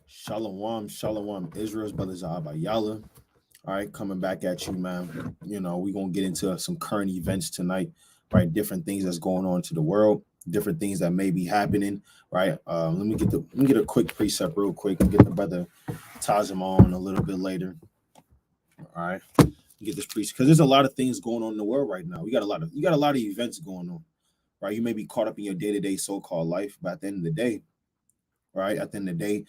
Shalom, shalom, Israel's brothers Abayala. All right, coming back at you, man. We're gonna get into some current events tonight, right? Different things that's going on to the world, different things that may be happening, right? Let me get a quick precept real quick and get the brother Tazim on a little bit later. All right. Get this precept because there's a lot of things going on in the world right now. You got a lot of events going on, right? You may be caught up in your day-to-day so-called life, but at the end of the day, right? At the end of the day,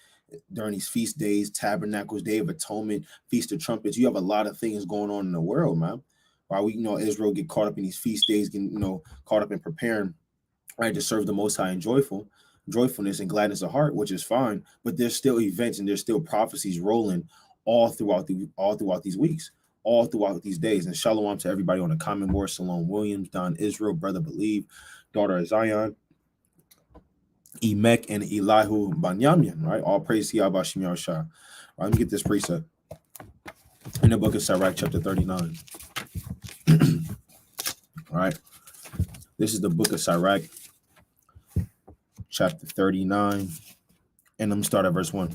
during these feast days, tabernacles, day of atonement, feast of trumpets, you have a lot of things going on in the world, man. Why we Israel get caught up in these feast days, getting caught up in preparing, right, to serve the Most High in joyfulness and gladness of heart, which is fine. But there's still events and there's still prophecies rolling all throughout these weeks, all throughout these days. And shalom to everybody on the comment board. Salome Williams, Don Israel, brother Believe, daughter of Zion, Emek, and Elihu Banyamin, right? All praise to Yahweh Shem Yahushua. Right, let me get this precept in the book of Sirach, chapter 39. All right. This is the book of Sirach, chapter 39. And I'm start at verse 1.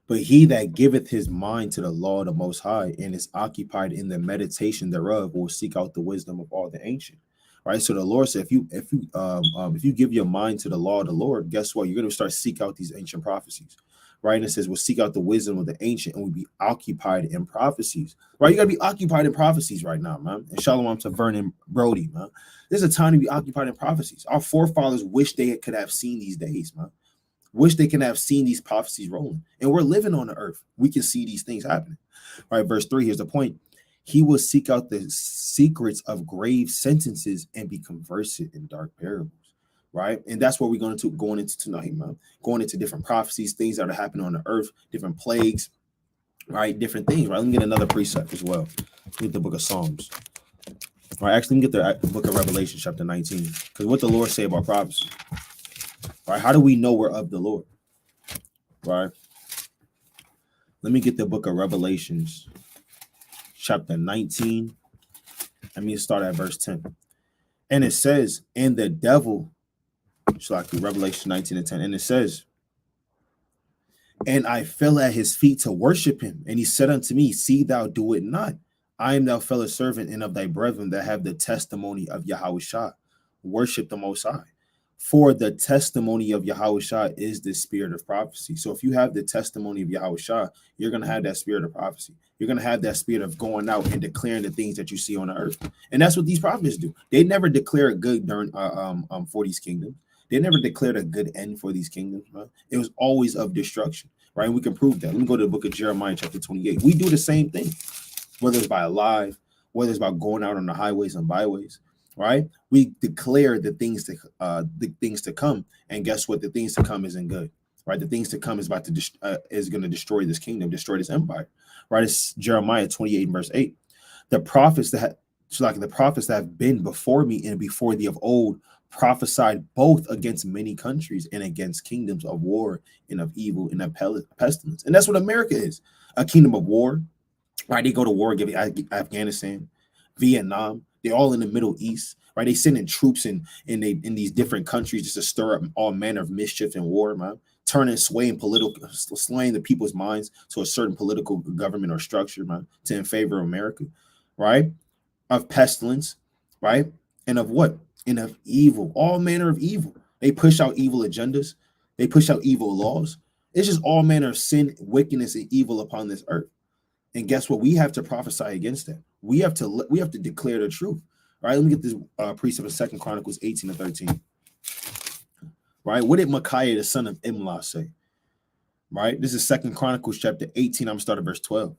But he that giveth his mind to the law of the Most High and is occupied in the meditation thereof will seek out the wisdom of all the ancient. Right. So the Lord said, if you give your mind to the law of the Lord, guess what? You're going to start seek out these ancient prophecies. Right. And it says, we'll seek out the wisdom of the ancient and we'll be occupied in prophecies. Right. You got to be occupied in prophecies right now, man. And shalom to Vernon Brody, man. There's a time to be occupied in prophecies. Our forefathers wish they could have seen these days, man. Wish they can have seen these prophecies rolling. And we're living on the earth. We can see these things happening. All right. Verse 3, here's the point. He will seek out the secrets of grave sentences and be conversant in dark parables, right? And that's what we're going into tonight, man. Going into different prophecies, things that are happening on the earth, different plagues, right? Different things, right? Let me get another precept as well. Let me get the book of Psalms. All right, actually, let me get the book of Revelation, chapter 19. Because what the Lord say about prophecy, right? How do we know we're of the Lord, right? Let me get the book of Revelations, chapter 19. Let me start at verse 10. And it says, and the devil, like Revelation 19 and 10, and it says, and I fell at his feet to worship him. And he said unto me, see thou do it not. I am thy fellow servant and of thy brethren that have the testimony of Yahushua. Worship the Most High. For the testimony of Yahushua is the spirit of prophecy. So if you have the testimony of Yahushua, you're going to have that spirit of prophecy. You're going to have that spirit of going out and declaring the things that you see on the earth. And that's what these prophets do. They never declare a good during for these kingdoms. They never declared a good end for these kingdoms. Right? It was always of destruction. Right? And we can prove that. Let me go to the book of Jeremiah, chapter 28. We do the same thing, whether it's by alive, whether it's about going out on the highways and byways. Right, we declare the things to come, and guess what? The things to come isn't good. Right, the things to come is about to is going to destroy this kingdom, destroy this empire. Right, it's Jeremiah 28 and verse 8. The prophets that have been before me and before thee of old prophesied both against many countries and against kingdoms of war and of evil and of pestilence. And that's what America is, a kingdom of war. Right, they go to war against Afghanistan, Vietnam. They're all in the Middle East, right? They sending troops in these different countries just to stir up all manner of mischief and war, man. Swaying the people's minds to a certain political government or structure, man, to in favor of America, right? Of pestilence, right? And of what? And of evil, all manner of evil. They push out evil agendas. They push out evil laws. It's just all manner of sin, wickedness, and evil upon this earth. And guess what? We have to prophesy against that. We have to declare the truth. All right, let me get this precept of 2 Chronicles 18 and 13. Right, what did Micaiah the son of Imlah say? Right, this is 2 Chronicles chapter 18. I'm starting verse 12.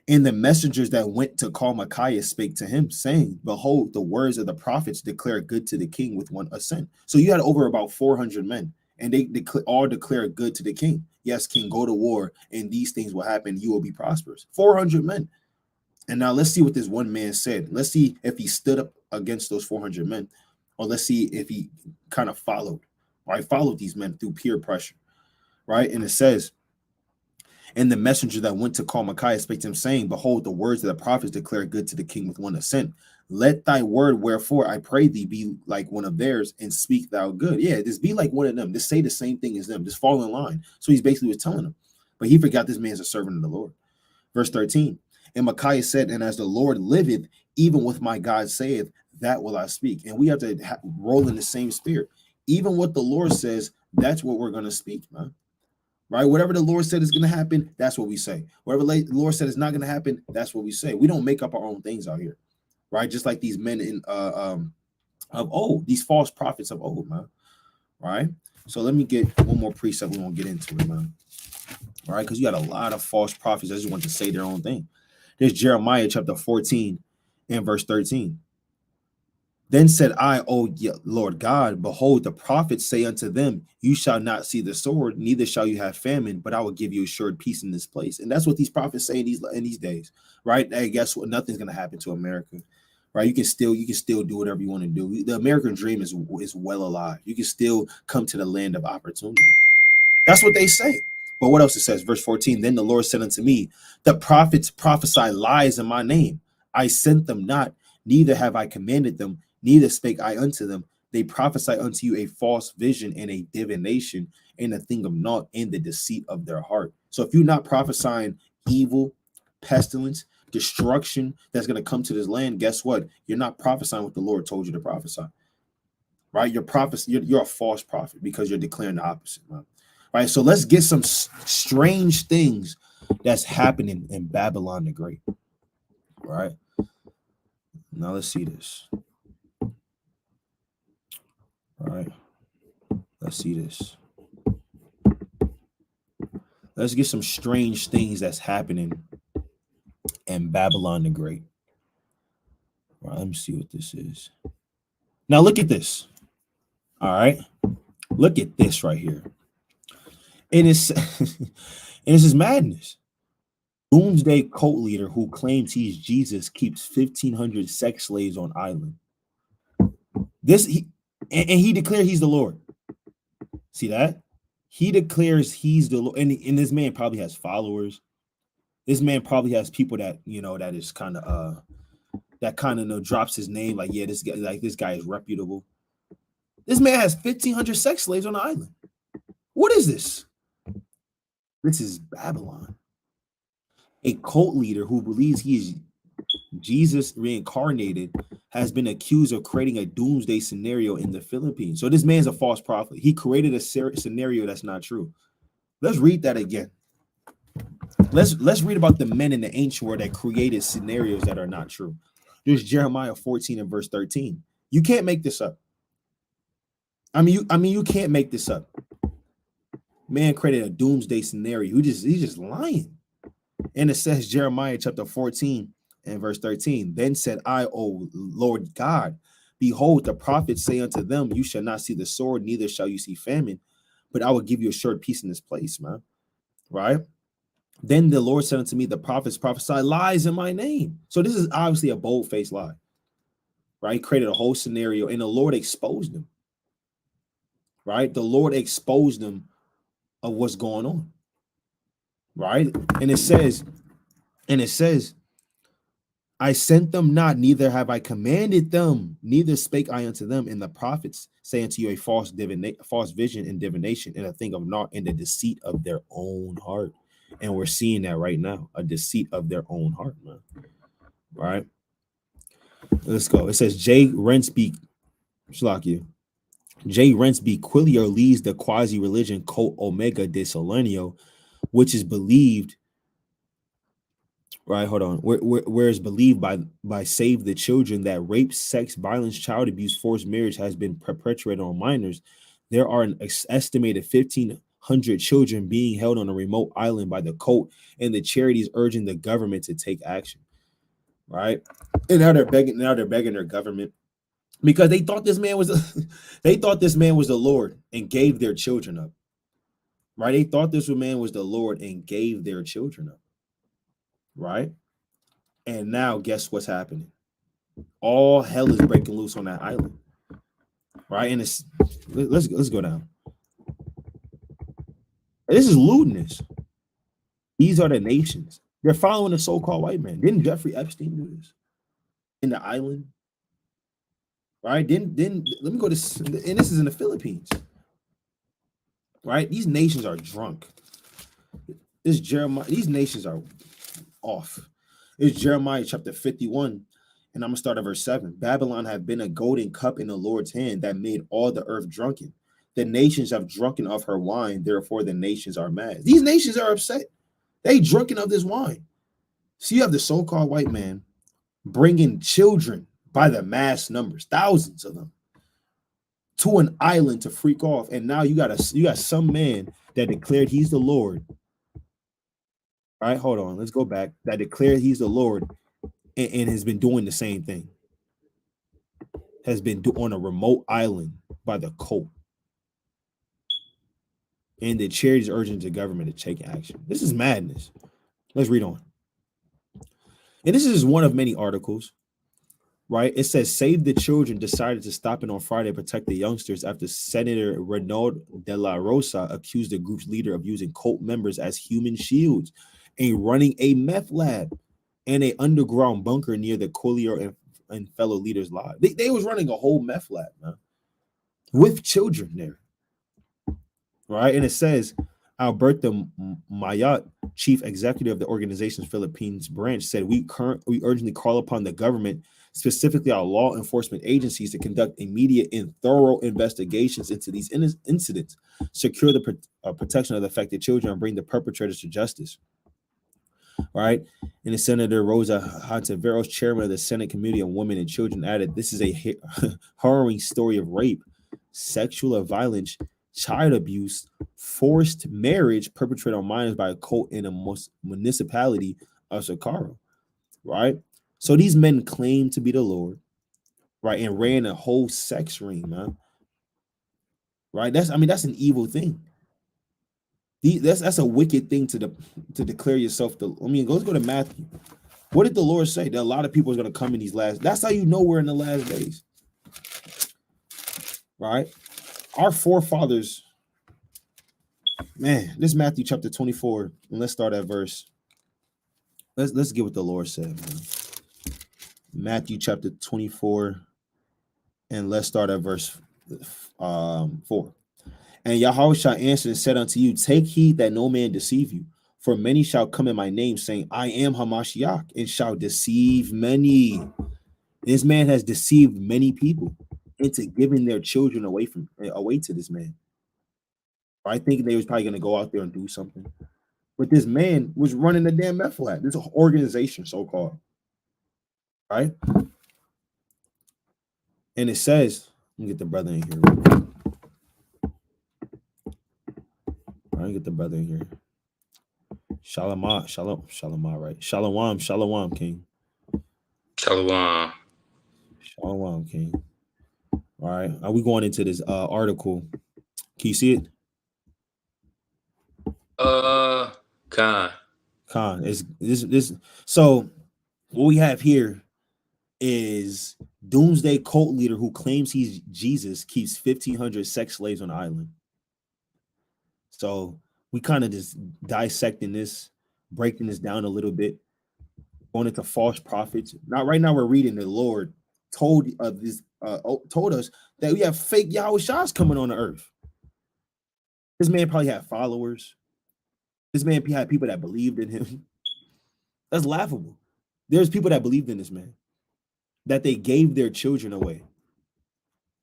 And the messengers that went to call Micaiah spake to him, saying, behold, the words of the prophets declare good to the king with one assent. So you had over about 400 men, and they all declare good to the king. Yes, king, go to war, and these things will happen. You will be prosperous. 400 men. And now let's see what this one man said. Let's see if he stood up against those 400 men, or let's see if he kind of followed these men through peer pressure, right? And it says, And the messenger that went to call Micaiah spake to him, saying, Behold, the words of the prophets declare good to the king with one assent. Let thy word, wherefore I pray thee, be like one of theirs, and speak thou good. Yeah, just be like one of them. Just say the same thing as them. Just fall in line. So he's basically was telling them. But he forgot this man's a servant of the Lord. Verse 13. And Micaiah said, And as the Lord liveth, even with my God saith, that will I speak. And we have to roll in the same spirit. Even what the Lord says, that's what we're going to speak, man. Right? Whatever the Lord said is going to happen, that's what we say. Whatever the Lord said is not going to happen, that's what we say. We don't make up our own things out here, right? Just like these men in of old, these false prophets of old, man. Right? So let me get one more precept. We won't get into it, man. All right, because you got a lot of false prophets that just want to say their own thing. There's Jeremiah chapter 14 and verse 13. Then said I, O Lord God, behold, the prophets say unto them, you shall not see the sword, neither shall you have famine, but I will give you assured peace in this place. And that's what these prophets say in these days, right? Hey, guess what? Nothing's going to happen to America, right? You can still do whatever you want to do. The American dream is well alive. You can still come to the land of opportunity. That's what they say. But what else it says? Verse 14, then the Lord said unto me, the prophets prophesy lies in my name. I sent them not, neither have I commanded them, neither spake I unto them. They prophesy unto you a false vision and a divination and a thing of naught in the deceit of their heart. So if you're not prophesying evil, pestilence, destruction that's going to come to this land, guess what? You're not prophesying what the Lord told you to prophesy. Right? You're a false prophet because you're declaring the opposite, man. Right, so let's get some strange things that's happening in Babylon the Great. All right, now let's see this. All right, let's see this. Let's get some strange things that's happening in Babylon the Great. All right, let me see what this is. Now look at this. All right, look at this right here. And it's and this is madness. Doomsday cult leader who claims he's Jesus keeps 1,500 sex slaves on island. He declared he's the Lord. See that? He declares he's the Lord, and this man probably has followers. This man probably has people that that is kind of drops his name like, yeah, this guy is reputable. This man has 1,500 sex slaves on the island. What is this? This is Babylon. A cult leader who believes he is Jesus reincarnated has been accused of creating a doomsday scenario in the Philippines. So this man's a false prophet. He created a scenario that's not true. Let's read that again. Let's read about the men in the ancient world that created scenarios that are not true. There's Jeremiah 14 and verse 13. You can't make this up. You can't make this up. Man created a doomsday scenario. He's just lying. And it says Jeremiah chapter 14 and verse 13. Then said I, O Lord God, behold, the prophets say unto them, you shall not see the sword, neither shall you see famine, but I will give you assured peace in this place, man. Right? Then the Lord said unto me, the prophets prophesy lies in my name. So this is obviously a bold-faced lie. Right? He created a whole scenario, and the Lord exposed them. Right? The Lord exposed them of what's going on. Right? And it says, I sent them not, neither have I commanded them, neither spake I unto them. And the prophets say unto you a false vision and divination, and a thing of naught in the deceit of their own heart. And we're seeing that right now, a deceit of their own heart, man. All right. Let's go. It says J. Rensby Quillier leads the quasi-religion cult Omega de Salerno, which is believed, right? Hold on. Where is believed by Save the Children that rape, sex, violence, child abuse, forced marriage has been perpetrated on minors. There are an estimated 1,500 children being held on a remote island by the cult, and the charities urging the government to take action. Right? And now they're begging their government because they thought this man was the Lord and gave their children up. Right? They thought this man was the Lord and gave their children up. Right? And now guess what's happening? All hell is breaking loose on that island. Right? And let's go down. This is lewdness. These are the nations. They're following the so-called white man. Didn't Jeffrey Epstein do this in the island? Right? Didn't let me go to, and this is in the Philippines. Right? These nations are drunk. This Jeremiah, these nations are off. It's Jeremiah chapter 51, and I'm gonna start at verse 7. Babylon have been a golden cup in the Lord's hand that made all the earth drunken. The nations have drunken of her wine, therefore the nations are mad. These nations are upset. They drunken of this wine. So you have the so-called white man bringing children by the mass numbers, thousands of them, to an island to freak off, and now you got some man that declared he's the Lord. All right, hold on. Let's go back. That declared he's the Lord and has been doing the same thing. Has been on a remote island by the cult. And the charities urging the government to take action. This is madness. Let's read on. And this is one of many articles, right? It says, Save the Children decided to stop it on Friday to protect the youngsters after Senator Renaud de la Rosa accused the group's leader of using cult members as human shields and running a meth lab and an underground bunker near the Collier and fellow leaders' lives. They was running a whole meth lab, man, with children there, right? And it says, Alberto Mayat, chief executive of the organization's Philippines branch, said, we urgently call upon the government, specifically our law enforcement agencies, to conduct immediate and thorough investigations into these incidents, secure the protection of the affected children, and bring the perpetrators to justice. Right? And the Senator Rosa Hontiveros, chairman of the Senate Committee on Women and Children, added, this is a harrowing story of rape, sexual violence, child abuse, forced marriage perpetrated on minors by a cult in a municipality of Socorro, right? So these men claim to be the Lord, right, and ran a whole sex ring, man, right? That's an evil thing. That's a wicked thing to declare yourself. Let's go to Matthew. What did the Lord say? That a lot of people are going to come in these last. That's how you know we're in the last days, right? Our forefathers, man. This is Matthew chapter 24, and let's start at verse. Let's get what the Lord said, man. Matthew chapter 24, and let's start at verse 4. And Yahushua answered and said unto you, take heed that no man deceive you. For many shall come in my name, saying, I am Hamashiach, and shall deceive many. This man has deceived many people into giving their children away to this man. I think they was probably going to go out there and do something. But this man was running the damn meth lab. This organization, so-called. Right? And it says, let me get the brother in here. Let me get the brother in here. Shalom, right? Shalom, King. Shalom, King. All right. Are we going into this article? Can you see it? Khan. Is this so what we have here is Doomsday cult leader who claims he's Jesus keeps 1,500 sex slaves on the island. So we kind of just dissecting this, breaking this down a little bit, going into false prophets. Now, right now, we're reading the Lord told us that we have fake Yahushas coming on the earth. This man probably had followers. This man had people that believed in him. That's laughable. There's people that believed in this man, that they gave their children away.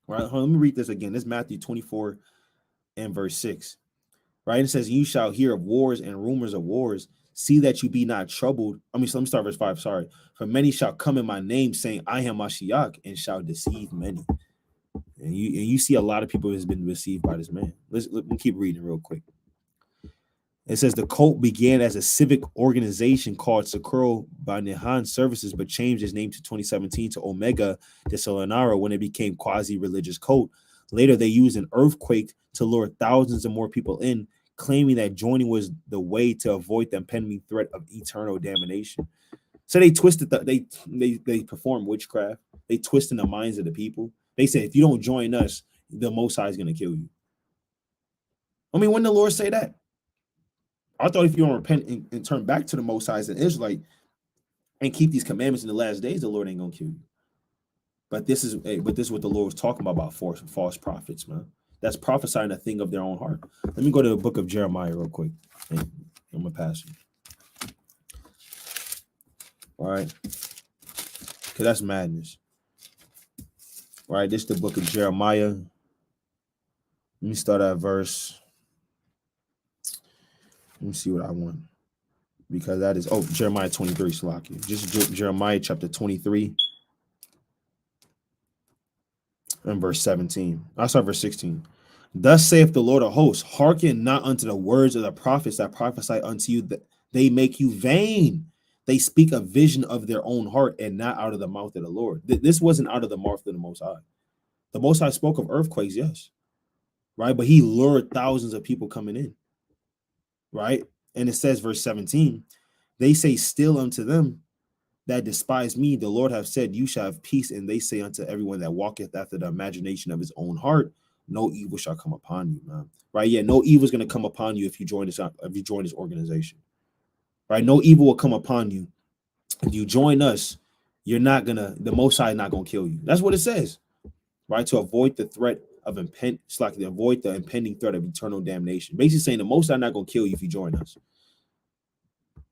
All right, let me read this again. This is Matthew 24 and verse 6. Right? It says, you shall hear of wars and rumors of wars. See that you be not troubled. So let me start verse 5. Sorry. For many shall come in my name, saying, I am Mashiach, and shall deceive many. And you see a lot of people has been deceived by this man. Let me keep reading real quick. It says the cult began as a civic organization called Socorro by Nihan Services, but changed its name to 2017 to Omega de Solonaro when it became quasi-religious cult. Later, they used an earthquake to lure thousands of more people in, claiming that joining was the way to avoid the impending threat of eternal damnation. So they twisted they performed witchcraft. They twisted the minds of the people. They said, if you don't join us, the Most High is going to kill you. When did the Lord say that? I thought if you don't repent and turn back to the Most High as an Israelite and keep these commandments in the last days, the Lord ain't gonna kill you. But this is what the Lord was talking about false prophets, man. That's prophesying a thing of their own heart. Let me go to the book of Jeremiah real quick. And I'm gonna pass you. All right. Because that's madness. All right, this is the book of Jeremiah. Let me start at verse. Let me see what I want. Because that is Jeremiah 23, Salaki. Just Jeremiah chapter 23 and verse 17. I start verse 16. Thus saith the Lord of hosts, hearken not unto the words of the prophets that prophesy unto you, that they make you vain. They speak a vision of their own heart and not out of the mouth of the Lord. This wasn't out of the mouth of the Most High. The Most High spoke of earthquakes, yes, right? But he lured thousands of people coming in, right? And it says, verse 17, they say still unto them that despise me, the Lord hath said, you shall have peace. And they say unto everyone that walketh after the imagination of his own heart, no evil shall come upon you, man. Right? Yeah, no evil is going to come upon you if you join this organization. Right? No evil will come upon you. If you join us, the Most High is not gonna kill you. That's what it says. Right? To avoid the threat of to avoid the impending threat of eternal damnation. Basically saying the Most High not gonna kill you if you join us.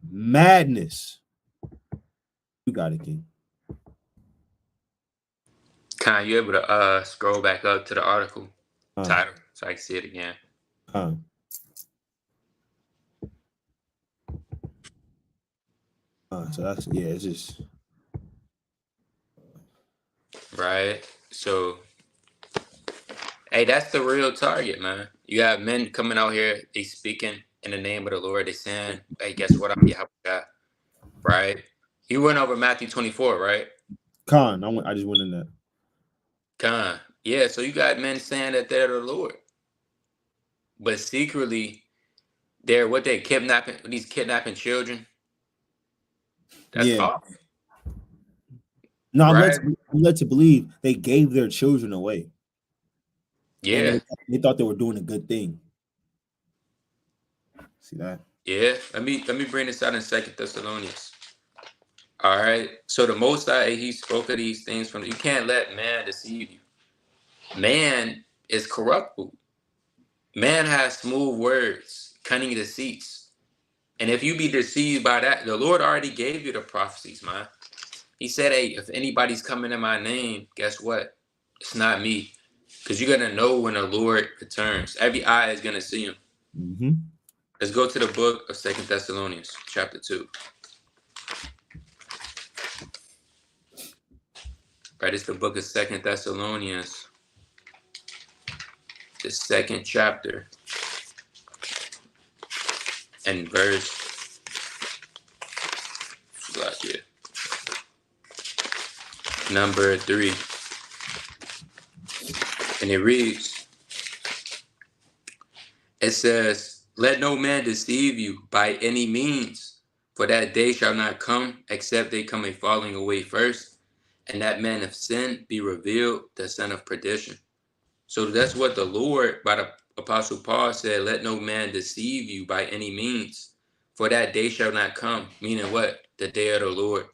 Madness. You got it, King. Khan, you able to scroll back up to the article title so I can see it again? So that's it's just right. So, hey, that's the real target, man. You got men coming out here, they speaking in the name of the Lord. They saying, "Hey, guess what? I'm Yahweh." Right? You went over Matthew 24, right? I just went in that. Khan, yeah. So you got men saying that they're the Lord, but secretly they're kidnapping these kidnapping children. That's off. No, Right? I'm led to believe they gave their children away. Yeah. And they thought they were doing a good thing. See that? Yeah. Let me bring this out in 2 Thessalonians. All right. So the Most High, he spoke of these things from you can't let man deceive you. Man is corruptible. Man has smooth words, cunning deceits. And if you be deceived by that, the Lord already gave you the prophecies, man. He said, hey, if anybody's coming in my name, guess what? It's not me. Because you're going to know when the Lord returns. Every eye is going to see him. Mm-hmm. Let's go to the book of 2 Thessalonians, chapter 2. Right, it's the book of 2 Thessalonians, the second chapter, and verse, number 3. And it reads, it says, let no man deceive you by any means, for that day shall not come, except they come a falling away first, and that man of sin be revealed, the son of perdition. So that's what the Lord, by the Apostle Paul said, let no man deceive you by any means, for that day shall not come, meaning what? The day of the Lord,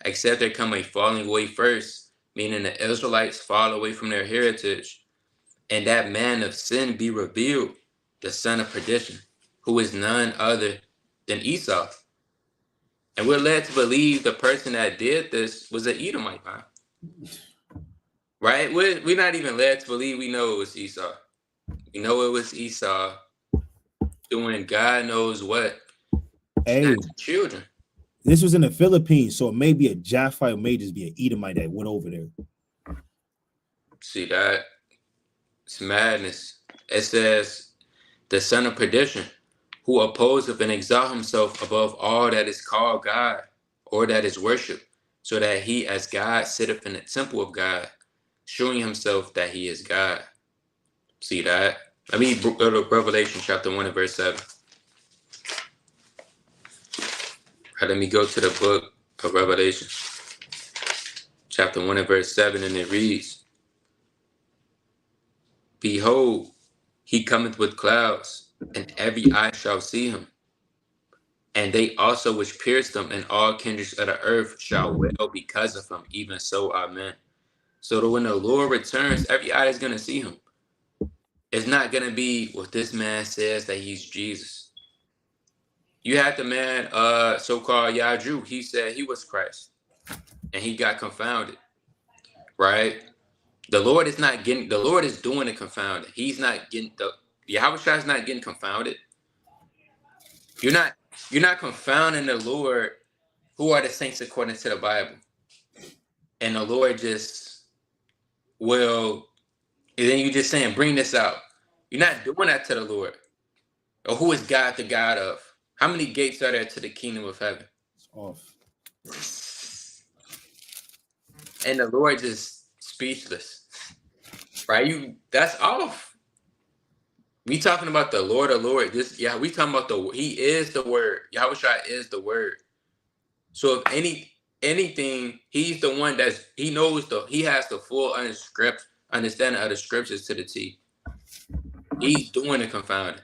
except there come a falling away first, meaning the Israelites fall away from their heritage, and that man of sin be revealed, the son of perdition, who is none other than Esau. And we're led to believe the person that did this was an Edomite, man. Right? We're not even led to believe we know it was Esau. We know it was Esau doing God knows what. Hey, children. This was in the Philippines, so it may be a Japhite, or may just be an Edomite that went over there. See that? It's madness. It says, the son of perdition, who opposeth and exalt himself above all that is called God, or that is worshipped, so that he as God sitteth in the temple of God, showing himself that he is God. See that? Let me go to Revelation chapter 1 and verse 7. Let me go to the book of Revelation, chapter 1 and verse 7, and it reads, behold, he cometh with clouds, and every eye shall see him, And they also which pierced him, and all kindreds of the earth shall wail because of him. Even so, amen. So that when the Lord returns, every eye is going to see him. It's not going to be what this man says that he's Jesus. You had the man, so-called Yaju. He said he was Christ, and he got confounded, right? The Lord is not getting. The Lord is doing the confounded. He's not getting the Yahweh Shai is not getting confounded. You're not. You're not confounding the Lord, who are the saints according to the Bible, and the Lord just will. And then you just saying, bring this out. You're not doing that to the Lord. Or who is God the God of? How many gates are there to the kingdom of heaven? It's off. And the Lord just speechless. Right? That's off. We talking about the Lord of Lord. We talking about He is the word. Yahweh Shai is the word. So if anything, He's the one He knows He has the full understanding of the scriptures to the T. He's doing the confounding.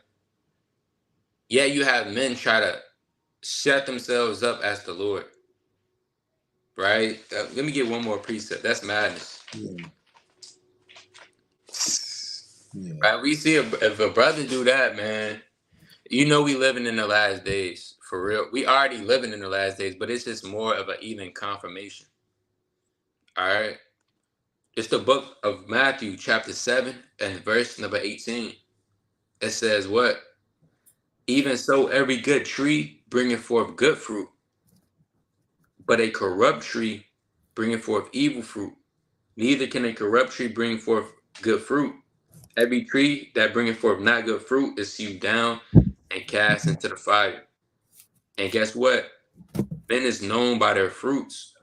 Yeah, you have men try to set themselves up as the Lord. Right? Let me get one more precept. That's madness. Yeah. Yeah. Right? We see if a brother do that, man, you know we living in the last days. For real. We already living in the last days, but it's just more of an even confirmation. All right? It's the book of Matthew, chapter 7, and verse number 18. It says what? Even so, every good tree bringeth forth good fruit, but a corrupt tree bringeth forth evil fruit. Neither can a corrupt tree bring forth good fruit. Every tree that bringeth forth not good fruit is hewed down and cast into the fire. And guess what? Men is known by their fruits.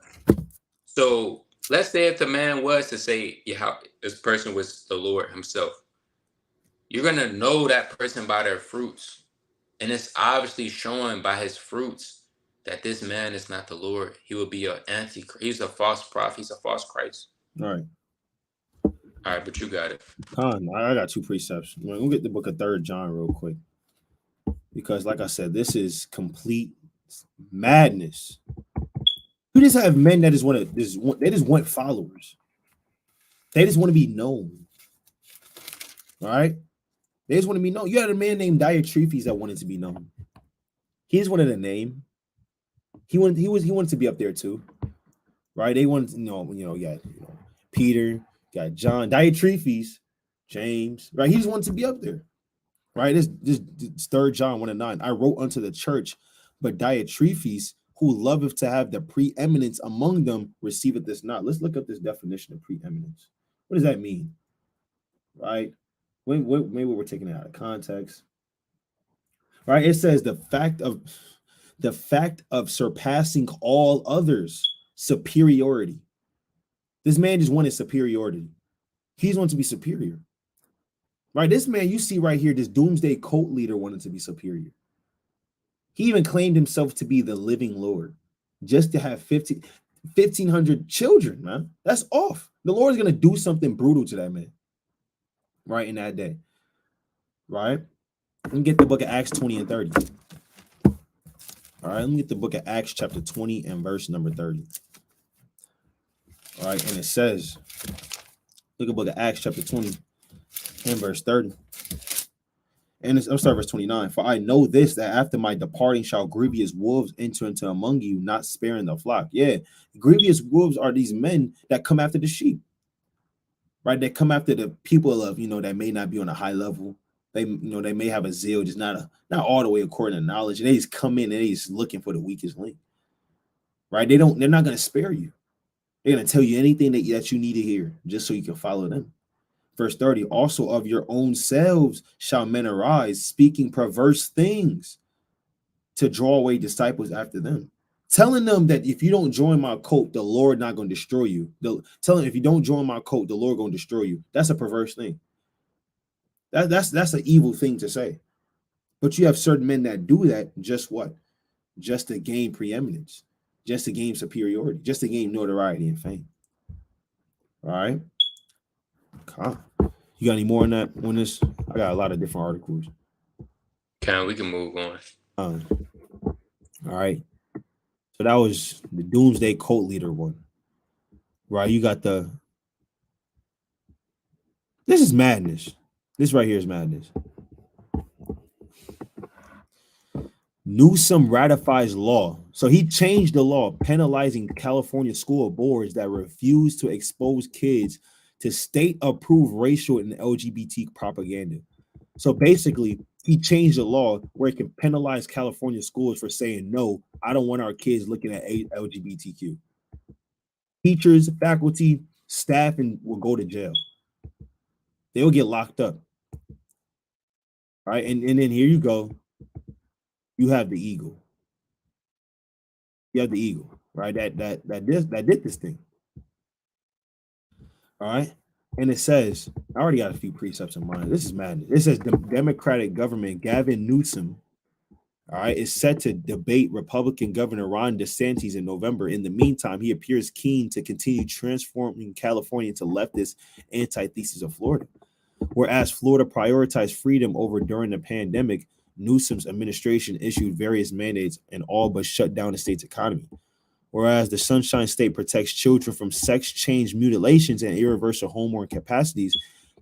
So let's say if the man was to say, yeah, this person was the Lord himself, you're going to know that person by their fruits. And it's obviously showing by his fruits that this man is not the Lord. He will be an antichrist. He's a false prophet. He's a false Christ. All right. All right, but you got it. I got two precepts. We'll get the book of 3 John real quick. Because, like I said, this is complete madness. You just have men that just want followers. They just want to be known. All right? They just want to be known. You had a man named Diotrephes that wanted to be known. He just wanted a name. He wanted to be up there too. Right? They wanted to Peter, got John, Diotrephes, James, right? He just wanted to be up there. Right? This 3 John 1:9. I wrote unto the church, but Diotrephes, who loveth to have the preeminence among them, receiveth this not. Let's look up this definition of preeminence. What does that mean? Right? Maybe we're taking it out of context. Right? It says the fact of surpassing all others, superiority. This man just wanted superiority. He just wanted to be superior. Right? This man you see right here, this Doomsday cult leader wanted to be superior. He even claimed himself to be the living Lord just to have 1,500 children, man. That's off. The Lord is going to do something brutal to that man, right, in that day, right? Let me get the book of Acts 20 and 30. All right, let me get the book of Acts chapter 20 and verse number 30. All right, and it says, look at the book of Acts chapter 20 and verse 30. And I'm sorry, verse 29. For I know this, that after my departing shall grievous wolves enter into among you, not sparing the flock. Yeah, grievous wolves are these men that come after the sheep, right? They come after the people of, that may not be on a high level. They may have a zeal, just not all the way according to knowledge. And they just come in and they just looking for the weakest link, right? They're not going to spare you. They're going to tell you anything that you need to hear just so you can follow them. Verse 30, also of your own selves shall men arise, speaking perverse things to draw away disciples after them. Telling them that if you don't join my cult, the Lord not going to destroy you. Telling them if you don't join my cult, the Lord going to destroy you. That's a perverse thing. That's an evil thing to say. But you have certain men that do that just what? Just to gain preeminence, just to gain superiority, just to gain notoriety and fame. All right. Okay. You got any more on this? I got a lot of different articles. We can move on. All right. So that was the Doomsday cult leader one. Right. You got the. This is madness. This right here is madness. Newsom ratifies law. So he changed the law penalizing California school boards that refuse to expose kids to state-approved racial and LGBT propaganda. So basically, he changed the law where it can penalize California schools for saying, no, I don't want our kids looking at LGBTQ. Teachers, faculty, staff, and will go to jail. They'll get locked up. All right. And then here you go. You have the eagle. You have the eagle, right? That did this thing. All right. And it says, I already got a few precepts in mind. This is madness. It says the Democratic government, Gavin Newsom, all right, is set to debate Republican Governor Ron DeSantis in November. In the meantime, he appears keen to continue transforming California into leftist antithesis of Florida. Whereas Florida prioritized freedom over during the pandemic, Newsom's administration issued various mandates and all but shut down the state's economy. Whereas the Sunshine State protects children from sex change mutilations and irreversible hormone capacities,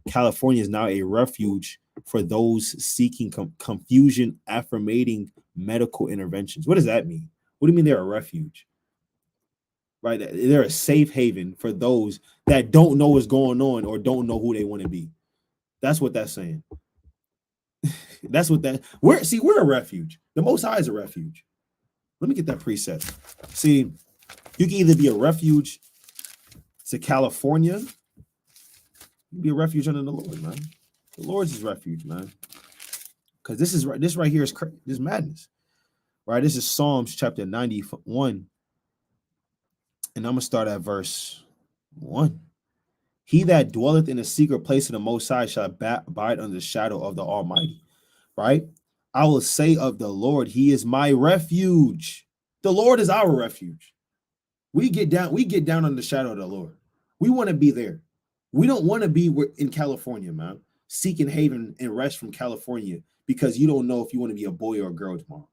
California is now a refuge for those seeking confusion affirmating medical interventions. What does that mean? What do you mean they're a refuge? Right? They're a safe haven for those that don't know what's going on or don't know who they want to be. That's what that's saying. That's what that we're a refuge. The Most High is a refuge. Let me get that preset. See, you can either be a refuge to California, you can be a refuge under the Lord, man. The Lord's his refuge, man. Because this right here is crazy. This is madness. Right? This is Psalms chapter 91. And I'm gonna start at verse 1. He that dwelleth in the secret place of the Most High shall abide under the shadow of the Almighty. Right? I will say of the Lord, he is my refuge. The Lord is our refuge. We get down under the shadow of the Lord. We want to be there. We don't want to be in California, man, seeking haven and rest from California because you don't know if you want to be a boy or a girl tomorrow.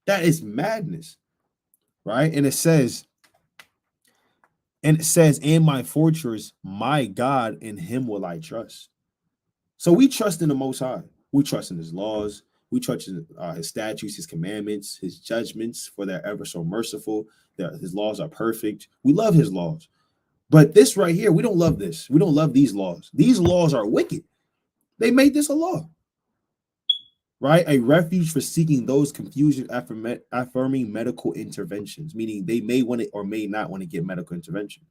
That is madness, right? And it says, in my fortress, my God, in him will I trust. So we trust in the Most High. We trust in his laws. We trust in his statutes, his commandments, his judgments, for they're ever so merciful. His laws are perfect. We love his laws. But this right here, we don't love this. We don't love these laws. These laws are wicked. They made this a law, right? A refuge for seeking those confusion affirming medical interventions, meaning they may want to or may not want to get medical intervention.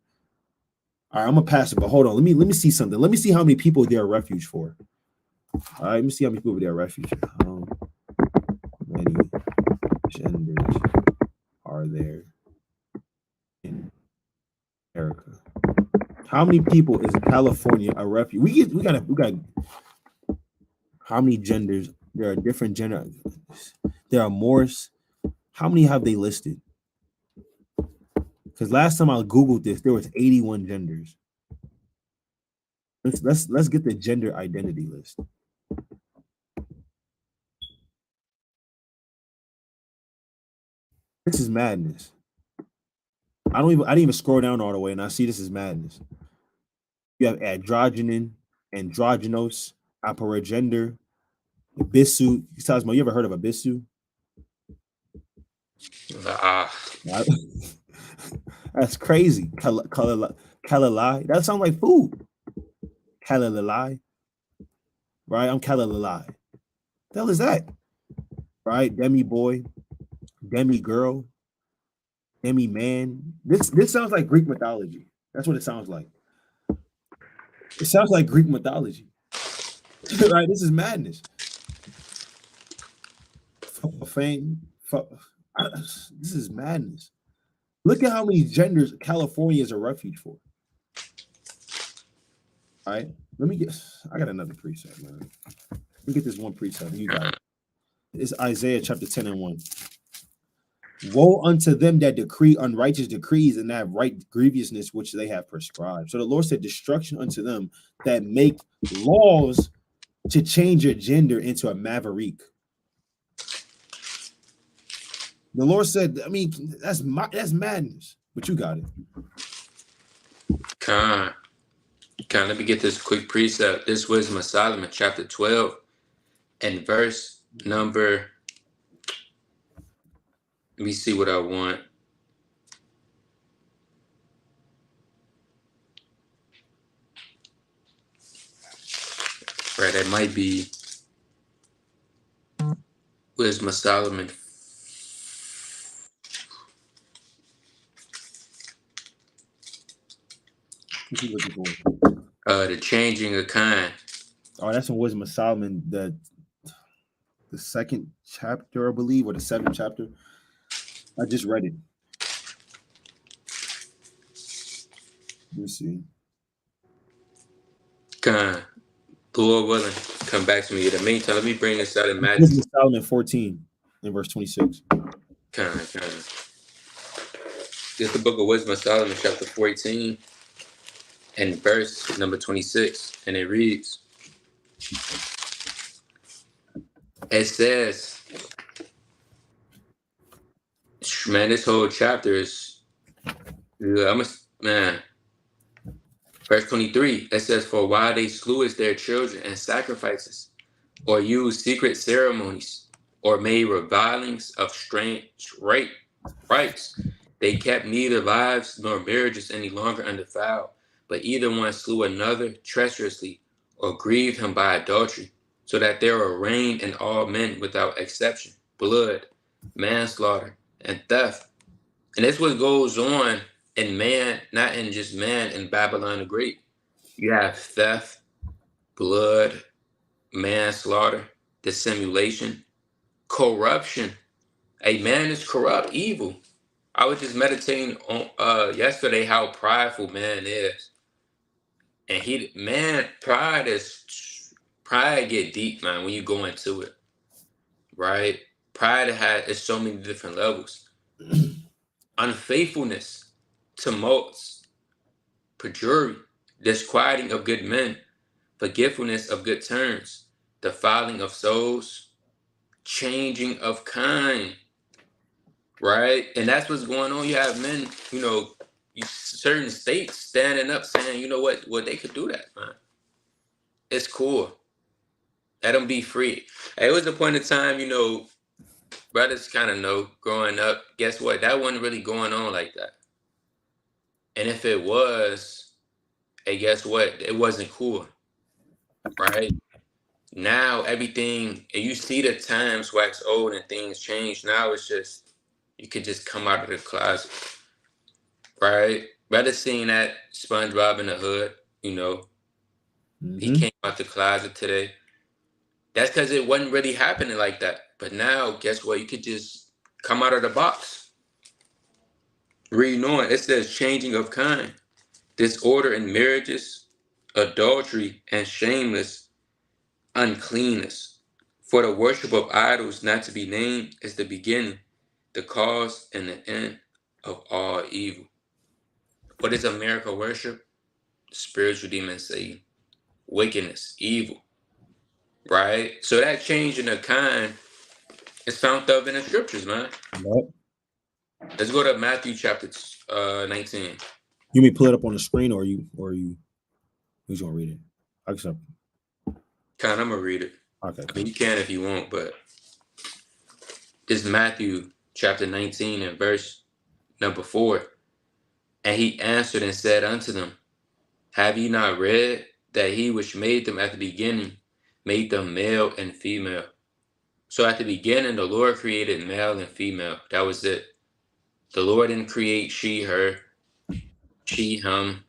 All right, I'm gonna pass it, but hold on. Let me see something. Let me see how many people they're a refuge for. All right, let me see how many people they're a refuge. How many genders are there in America? How many people is California a refuge? We got how many genders? There are different gender. There are more. How many have they listed? Because last time I Googled this, there was 81 genders. Let's get the gender identity list. This is madness. I didn't even scroll down all the way, and I see this is madness. You have androgynous, aporogender, Abisu. Tasma, you ever heard of Abisu? That's crazy. Kalalai. That sounds like food. Kalalai. Right? I'm Kalalai. The hell is that? Right? Demi boy, demi girl, demi man. This sounds like Greek mythology. That's what it sounds like. It sounds like Greek mythology. Right? This is madness. This is madness. Look at how many genders California is a refuge for. All right. I got another precept, man. Let me get this one precept. You got it. It's Isaiah chapter 10 and 1. Woe unto them that decree unrighteous decrees and that right grievousness which they have prescribed. So the Lord said, destruction unto them that make laws to change your gender into a maverick. The Lord said, I mean, that's madness. But you got it. Let me get this quick precept. This Wisdom of Solomon, chapter 12, and verse number. Let me see what I want. Right, that might be Wisdom of Solomon. What you looking for? The changing of kind. Oh, that's in Wisdom of Solomon, the second chapter, I believe, or the seventh chapter. I just read it. Let's see. Kind. Lord willing, come back to me. In the meantime, let me bring this out in Wisdom Matthew. of Solomon 14 in verse 26. Kind. This is the book of Wisdom of Solomon, chapter 14, and verse number 26. And it reads, it says, man, this whole chapter is, man. Verse 23, it says, for while they slew their children and sacrifices, or used secret ceremonies, or made revilings of strange rites, they kept neither lives nor marriages any longer undefiled, but either one slew another treacherously, or grieved him by adultery, so that there were reigned in all men without exception, blood, manslaughter, and theft. And that's what goes on in man, not in just man in Babylon the Great. You have theft, blood, manslaughter, dissimulation, corruption. A man is corrupt, evil. I was just meditating on yesterday how prideful man is. And pride get deep, man, when you go into it. Right? Pride is so many different levels. Unfaithfulness, tumults, perjury, disquieting of good men, forgetfulness of good turns, defiling of souls, changing of kind, right? And that's what's going on. You have men, certain states standing up saying, you know what, well, they could do that, man. It's cool. Let them be free. It was a point in time, brothers kind of know growing up, guess what? That wasn't really going on like that. And if it was, hey, guess what? It wasn't cool, right? Now everything, and you see the times wax old and things change. Now it's just, you could just come out of the closet, right? Rather seeing that SpongeBob in the Hood, he came out the closet today. That's because it wasn't really happening like that. But now, guess what? You could just come out of the box. Reading on, it says changing of kind, disorder in marriages, adultery, and shameless uncleanness. For the worship of idols not to be named is the beginning, the cause, and the end of all evil. What is America worship? Spiritual demon Satan, wickedness, evil. Right? So that change in the kind is found up in the scriptures, man. Yep. Let's go to Matthew chapter 19. You may pull it up on the screen, or you who's gonna read it? I accept. I'm gonna read it. Okay. I mean, you can if you want, but this is Matthew chapter 19 and verse number 4. And he answered and said unto them, have ye not read that he which made them at the beginning made them male and female? So at the beginning, the Lord created male and female. That was it. The Lord didn't create she, her, she, him,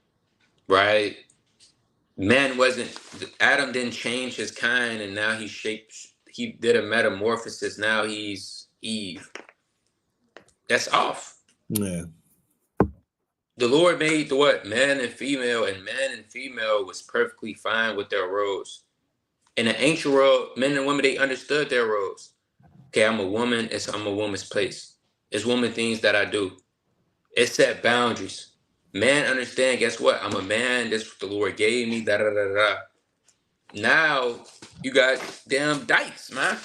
right? Adam didn't change his kind, and now he did a metamorphosis. Now he's Eve. That's off. Yeah. The Lord made the what? Man and female, and man and female was perfectly fine with their roles. In the ancient world, men and women, they understood their roles. Okay, I'm a woman, I'm a woman's place. It's woman things that I do. It set boundaries. Man understand, guess what? I'm a man, this is what the Lord gave me, da da da da. Now you got damn dykes, man.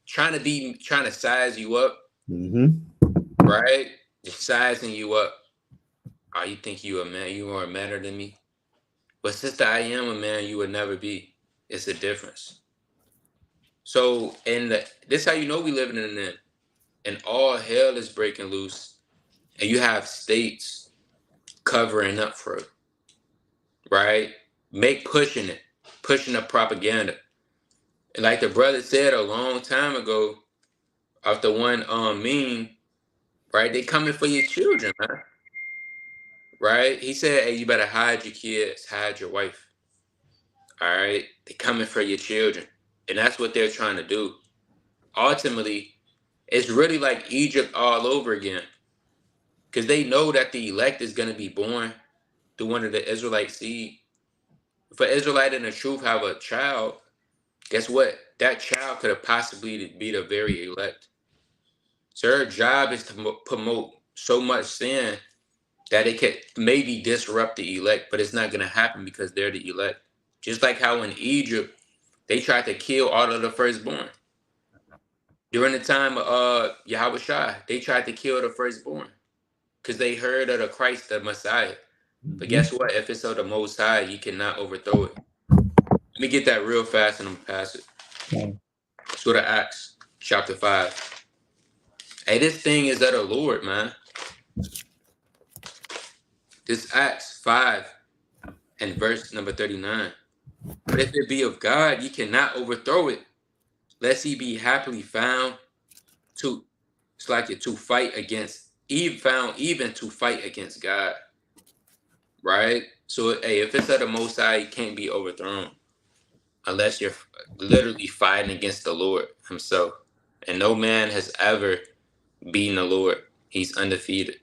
Trying to size you up, Mm-hmm. right? Just sizing you up. Oh, you think you a man? You are better than me. But sister, I am a man. You would never be. It's a difference. So, this how you know we living in an and all hell is breaking loose, and you have states covering up for it, right? Pushing the propaganda. And like the brother said a long time ago, of the one meme, right? They coming for your children, man. Right? He said, "Hey, you better hide your kids, hide your wife." All right, they coming for your children, and that's what they're trying to do. Ultimately, it's really like Egypt all over again, because they know that the elect is going to be born through one of the Israelite seed. If an Israelite and the truth have a child, guess what? That child could have possibly be the very elect. So her job is to promote so much sin that it could maybe disrupt the elect, but it's not going to happen because they're the elect. Just like how in Egypt, they tried to kill all of the firstborn. During the time of Yahweh Shai, they tried to kill the firstborn because they heard of the Christ, the Messiah. But Mm-hmm. guess what? If it's of the Most High, you cannot overthrow it. Let me get that real fast and I'm going to pass it. Let's go to Acts chapter 5. Hey, this thing is of the Lord, man. This Acts 5 and verse number 39. But if it be of God, ye cannot overthrow it, lest he be happily found to, it's like it, to fight against, even to fight against God, right? So, hey, if it's of the Most High, it can't be overthrown unless you're literally fighting against the Lord himself. And no man has ever beaten the Lord. He's undefeated.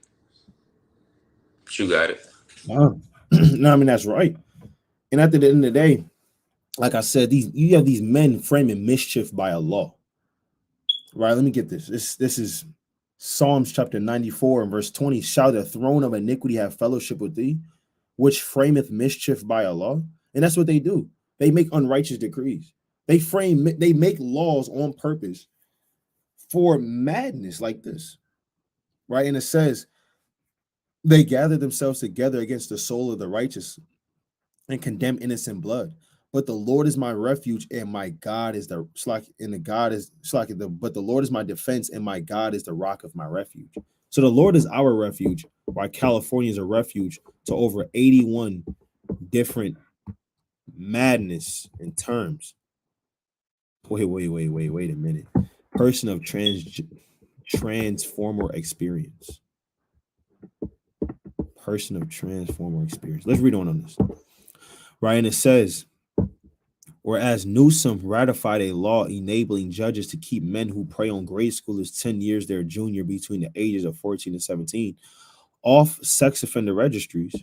But you got it. No, I mean that's right. And at the end of the day, like I said, you have these men framing mischief by a law. Right? Let me get this. This is Psalms chapter 94 and verse 20. Shall the throne of iniquity have fellowship with thee, which frameth mischief by a law? And that's what they do. They make unrighteous decrees. They make laws on purpose for madness like this. Right? And it says they gather themselves together against the soul of the righteous and condemn innocent blood. But the Lord is my refuge, and my God is the slack, and the God is slack. But the Lord is my defense, and my God is the rock of my refuge. So the Lord is our refuge, while California is a refuge to over 81 different madness in terms. Wait a minute. Person of transformer experience. Person of transformer experience. Let's read on this. Right, and it says, whereas Newsom ratified a law enabling judges to keep men who prey on grade schoolers 10 years their junior between the ages of 14 and 17 off sex offender registries,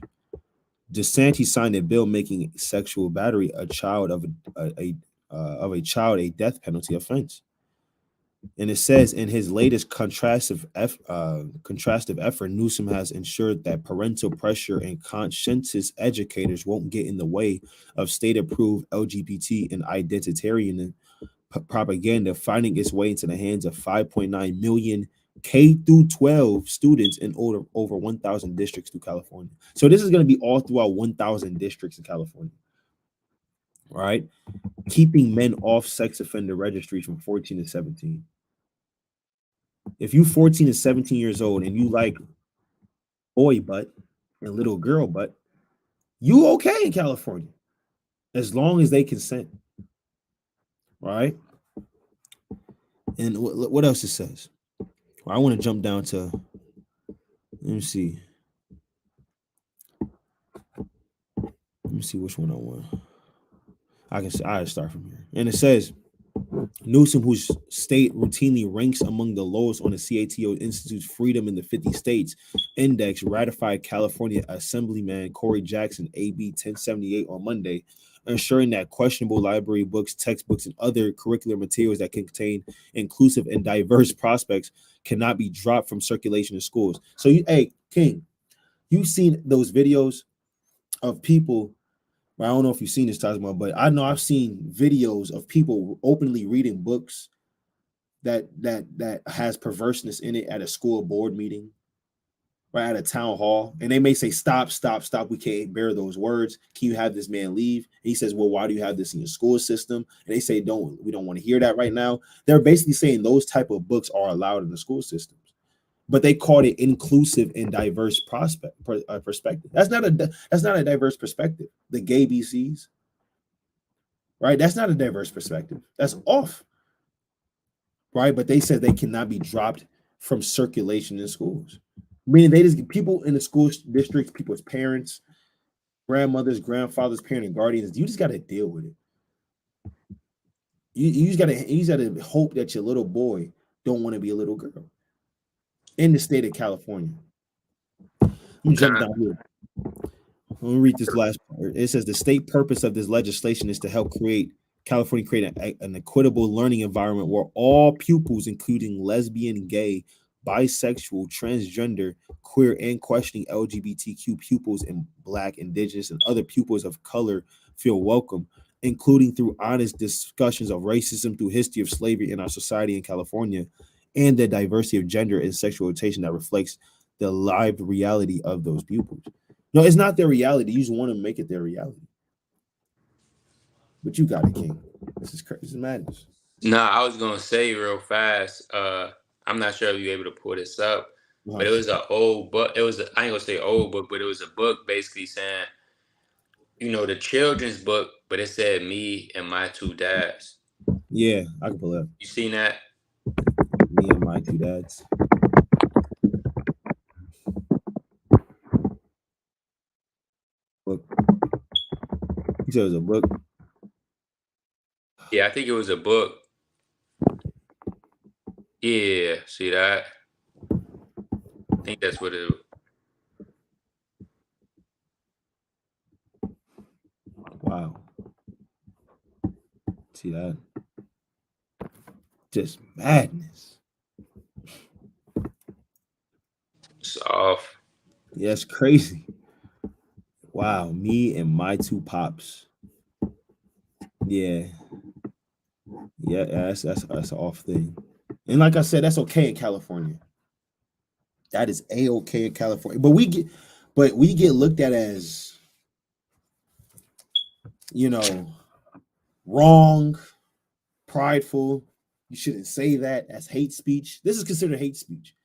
DeSantis signed a bill making sexual battery a child of a child a death penalty offense. And it says in his latest contrastive effort, Newsom has ensured that parental pressure and conscientious educators won't get in the way of state-approved LGBT and identitarian propaganda finding its way into the hands of 5.9 million K through 12 students in over 1,000 districts through California. So this is going to be all throughout 1,000 districts in California. All right, keeping men off sex offender registries from 14 to 17. If you 14 to 17 years old and you like boy butt and little girl butt, you okay in California as long as they consent. Right? And what else it says? Well, I want to jump down to, let me see. Let me see which one I want. I start from here. And it says Newsom, whose state routinely ranks among the lowest on the CATO Institute's Freedom in the 50 States Index, ratified California Assemblyman Corey Jackson AB 1078 on Monday, ensuring that questionable library books, textbooks, and other curricular materials that contain inclusive and diverse prospects cannot be dropped from circulation in schools. So, hey, King, you've seen those videos of people. I don't know if you've seen this, Tasma, but I know I've seen videos of people openly reading books that has perverseness in it at a school board meeting, right, at a town hall, and they may say, "Stop, stop, stop! We can't bear those words. Can you have this man leave?" And he says, "Well, why do you have this in your school system?" And they say, "Don't we don't want to hear that right now." They're basically saying those type of books are allowed in the school systems, but they called it inclusive and diverse perspective. That's not a diverse perspective. The gay BCs, right? That's not a diverse perspective. That's off, right? But they said they cannot be dropped from circulation in schools. Meaning they just get people in the school districts, people's parents, grandmothers, grandfathers, parents, and guardians. You just got to deal with it. You just gotta hope that your little boy don't want to be a little girl in the state of California. Let me jump down here. Let me read this last part. It says the state purpose of this legislation is to help California create an equitable learning environment where all pupils, including lesbian, gay, bisexual, transgender, queer, and questioning LGBTQ pupils, and Black, Indigenous, and other pupils of color feel welcome, including through honest discussions of racism through history of slavery in our society in California, and the diversity of gender and sexual orientation that reflects the lived reality of those pupils. No, it's not their reality. You just want to make it their reality. But you got it, King. This is crazy. This is madness. Nah, I was gonna say real fast. I'm not sure if you're able to pull this up, but it was an old book. I ain't gonna say old book, but it was a book basically saying, the children's book, but it said me and my two dads. Yeah, I can pull it up. You seen that? Me and my two dads. Book. You said it was a book? Yeah, I think it was a book. Yeah, see that? I think that's what it. Wow. See that? Just madness. It's off. Yeah, it's crazy. Wow, me and my two pops. Yeah. Yeah, that's an off thing. And like I said, that's okay in California. That is a-okay in California. But we get looked at as, wrong, prideful. You shouldn't say that as hate speech. This is considered hate speech.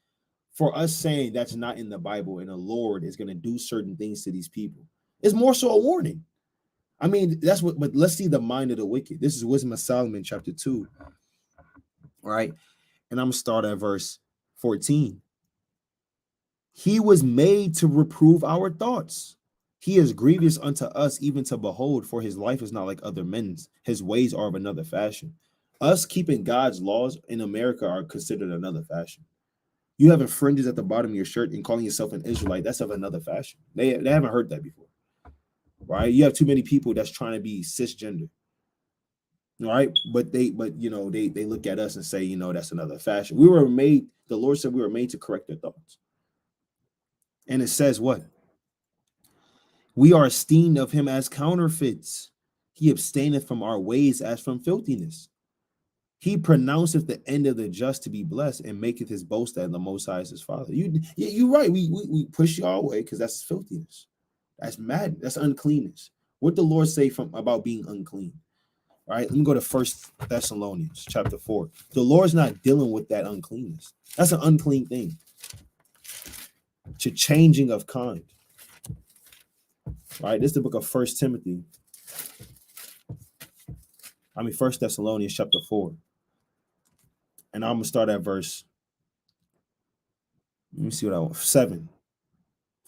For us saying that's not in the Bible and the Lord is going to do certain things to these people, it's more so a warning. I mean, that's what, but let's see the mind of the wicked. This is Wisdom of Solomon, chapter 2. Right. And I'm going to start at verse 14. He was made to reprove our thoughts. He is grievous unto us, even to behold, for his life is not like other men's. His ways are of another fashion. Us keeping God's laws in America are considered another fashion. You having fringes at the bottom of your shirt and calling yourself an Israelite, that's of another fashion. They haven't heard that before. Right? You have too many people that's trying to be cisgender. Right? But they look at us and say, that's another fashion. The Lord said we were made to correct their thoughts. And it says what? We are esteemed of him as counterfeits. He abstaineth from our ways as from filthiness. He pronounceth the end of the just to be blessed and maketh his boast that the Most High is his Father. You're right. We push you all away because that's filthiness. That's mad. That's uncleanness. What the Lord say about being unclean? Right. Let me go to 1 Thessalonians chapter 4. The Lord's not dealing with that uncleanness. That's an unclean thing. It's a changing of kind. Right. This is the book of 1 Thessalonians chapter 4. And I'm gonna start at verse. Let me see what I want. 7.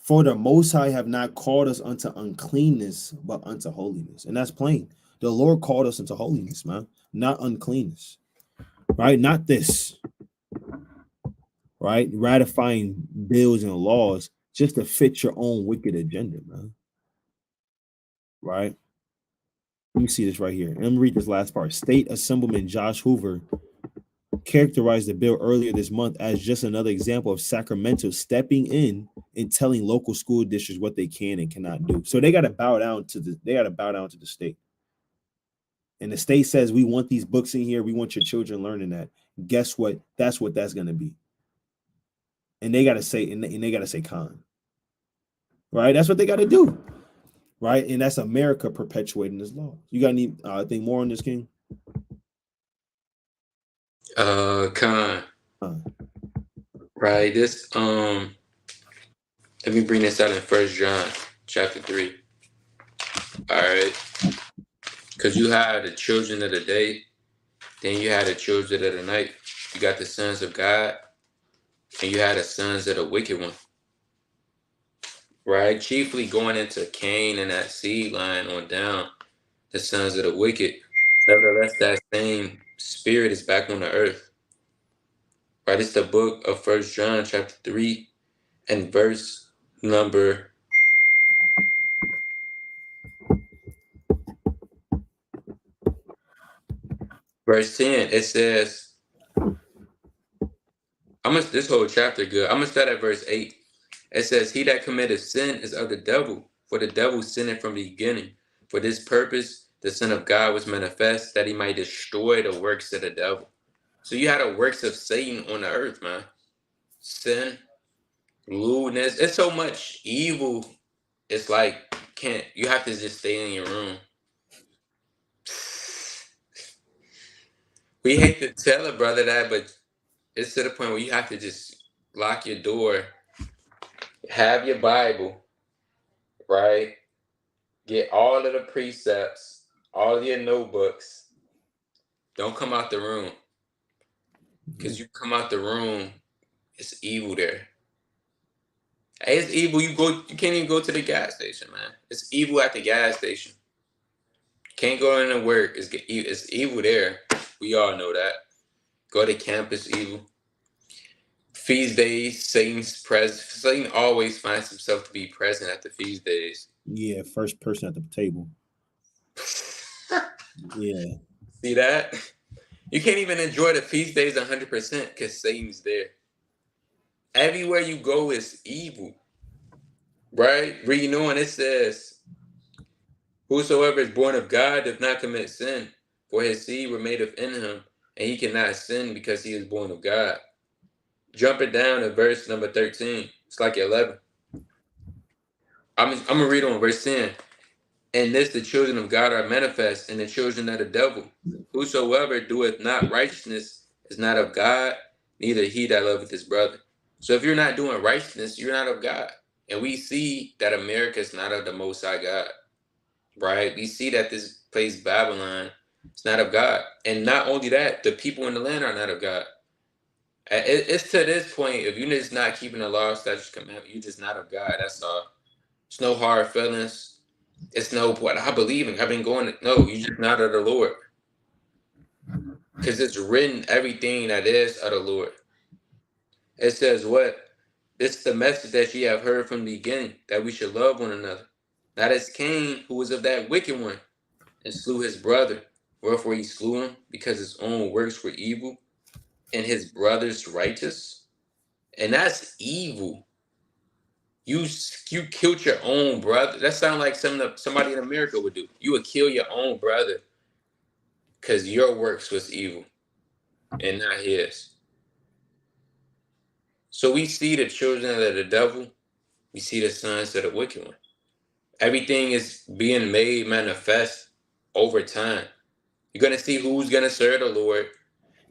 For the Most High have not called us unto uncleanness, but unto holiness. And that's plain. The Lord called us into holiness, man, not uncleanness. Right? Not this. Right? Ratifying bills and laws just to fit your own wicked agenda, man. Right? Let me see this right here. And let me read this last part. State Assemblyman Josh Hoover characterized the bill earlier this month as just another example of Sacramento stepping in and telling local school districts what they can and cannot do. So they got to bow down to the state. And the state says, we want these books in here. We want your children learning that. Guess what? That's what that's gonna be. And they gotta say, and they gotta say Khan. Right? That's what they gotta do. Right? And that's America perpetuating this law. You got any think more on this, King? Con. Uh, Right. This let me bring this out in First John chapter 3. All right. Because you had the children of the day, then you had the children of the night. You got the sons of God, and you had the sons of the wicked one. Right? Chiefly going into Cain and that seed line on down, the sons of the wicked. Nevertheless, that same spirit is back on the earth. Right? It's the book of First John chapter 3 and verse number verse 10. It says, this whole chapter good. I'm gonna start at verse 8. It says, he that committeth sin is of the devil, for the devil sinned from the beginning. For this purpose, the Son of God was manifest, that he might destroy the works of the devil. So you had the works of Satan on the earth, man. Sin, lewdness. It's so much evil. It's like, you have to just stay in your room. We hate to tell a brother that, but it's to the point where you have to just lock your door, have your Bible, right? Get all of the precepts, all of your notebooks. Don't come out the room. Because you come out the room, it's evil there. Hey, it's evil. You can't even go to the gas station, man. It's evil at the gas station. Can't go into work. It's evil there. We all know that. Go to campus, evil. Feast days, Satan always finds himself to be present at the feast days. yeah, first person at the table. Yeah. See that? You can't even enjoy the feast days 100% because Satan's there. Everywhere you go is evil. Right? Reading on, it says, whosoever is born of God doth not commit sin, for his seed were made of in him, and he cannot sin because he is born of God. Jumping down to verse number 13. It's like 11. I'm going to read on verse 10. And this the children of God are manifest, and the children of the devil. Whosoever doeth not righteousness is not of God, neither he that loveth his brother. So if you're not doing righteousness, you're not of God. And we see that America is not of the Most High God, right? We see that this place, Babylon, is not of God. And not only that, the people in the land are not of God. It's to this point, if you're just not keeping the law, statutes, commandments, you're just not of God. That's all. It's no hard feelings. It's no what I believe in. I've been going. No, you're just not of the Lord. Because it's written everything that is of the Lord. It says what? It's the message that ye have heard from the beginning, that we should love one another. Not as Cain, who was of that wicked one, and slew his brother. Wherefore he slew him, because his own works were evil, and his brother's righteous. And that's evil. You killed your own brother. That sounds like something that somebody in America would do. You would kill your own brother because your works was evil and not his. So we see the children of the devil. We see the sons of the wicked one. Everything is being made manifest over time. You're going to see who's going to serve the Lord.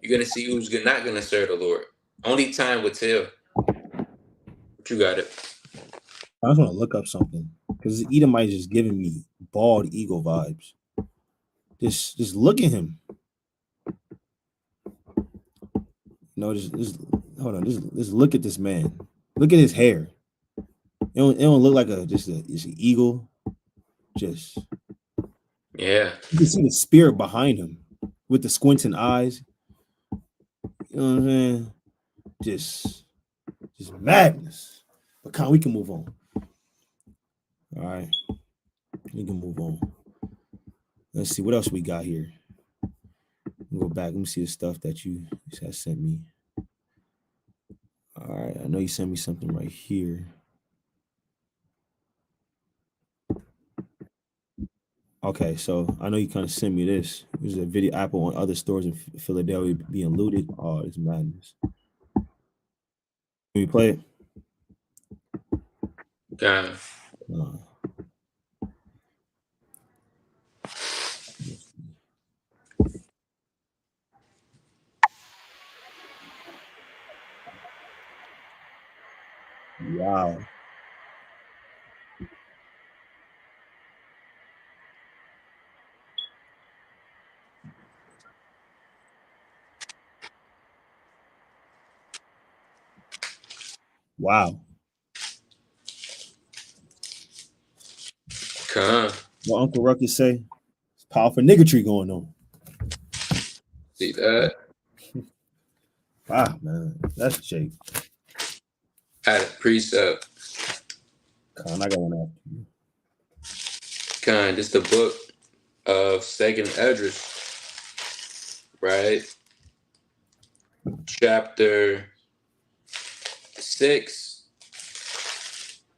You're going to see who's not going to serve the Lord. Only time will tell. But you got it. I just want to look up something because Edomite is just giving me bald eagle vibes. Just look at him. No, just hold on. Just look at this man. Look at his hair. It don't look like just an eagle. Just Yeah. you can see the spirit behind him with the squinting eyes. You know what I'm saying? Just madness. But we can move on. All right, we can move on. Let's see what else we got here. Go back. Let me see the stuff that you had sent me. All right, I know you sent me something right here. Okay, so I know you kind of sent me this. There's a video Apple on other stores in Philadelphia being looted. Oh, it's madness. Can we play it? God. Uh, wow. Wow. Come. What Uncle Ruckus say? It's powerful niggatry going on. See that? Wow, man. That's Jake. Had a precept. Con, I got one after you. Kind. This the book of Second Esdras, right? Chapter 6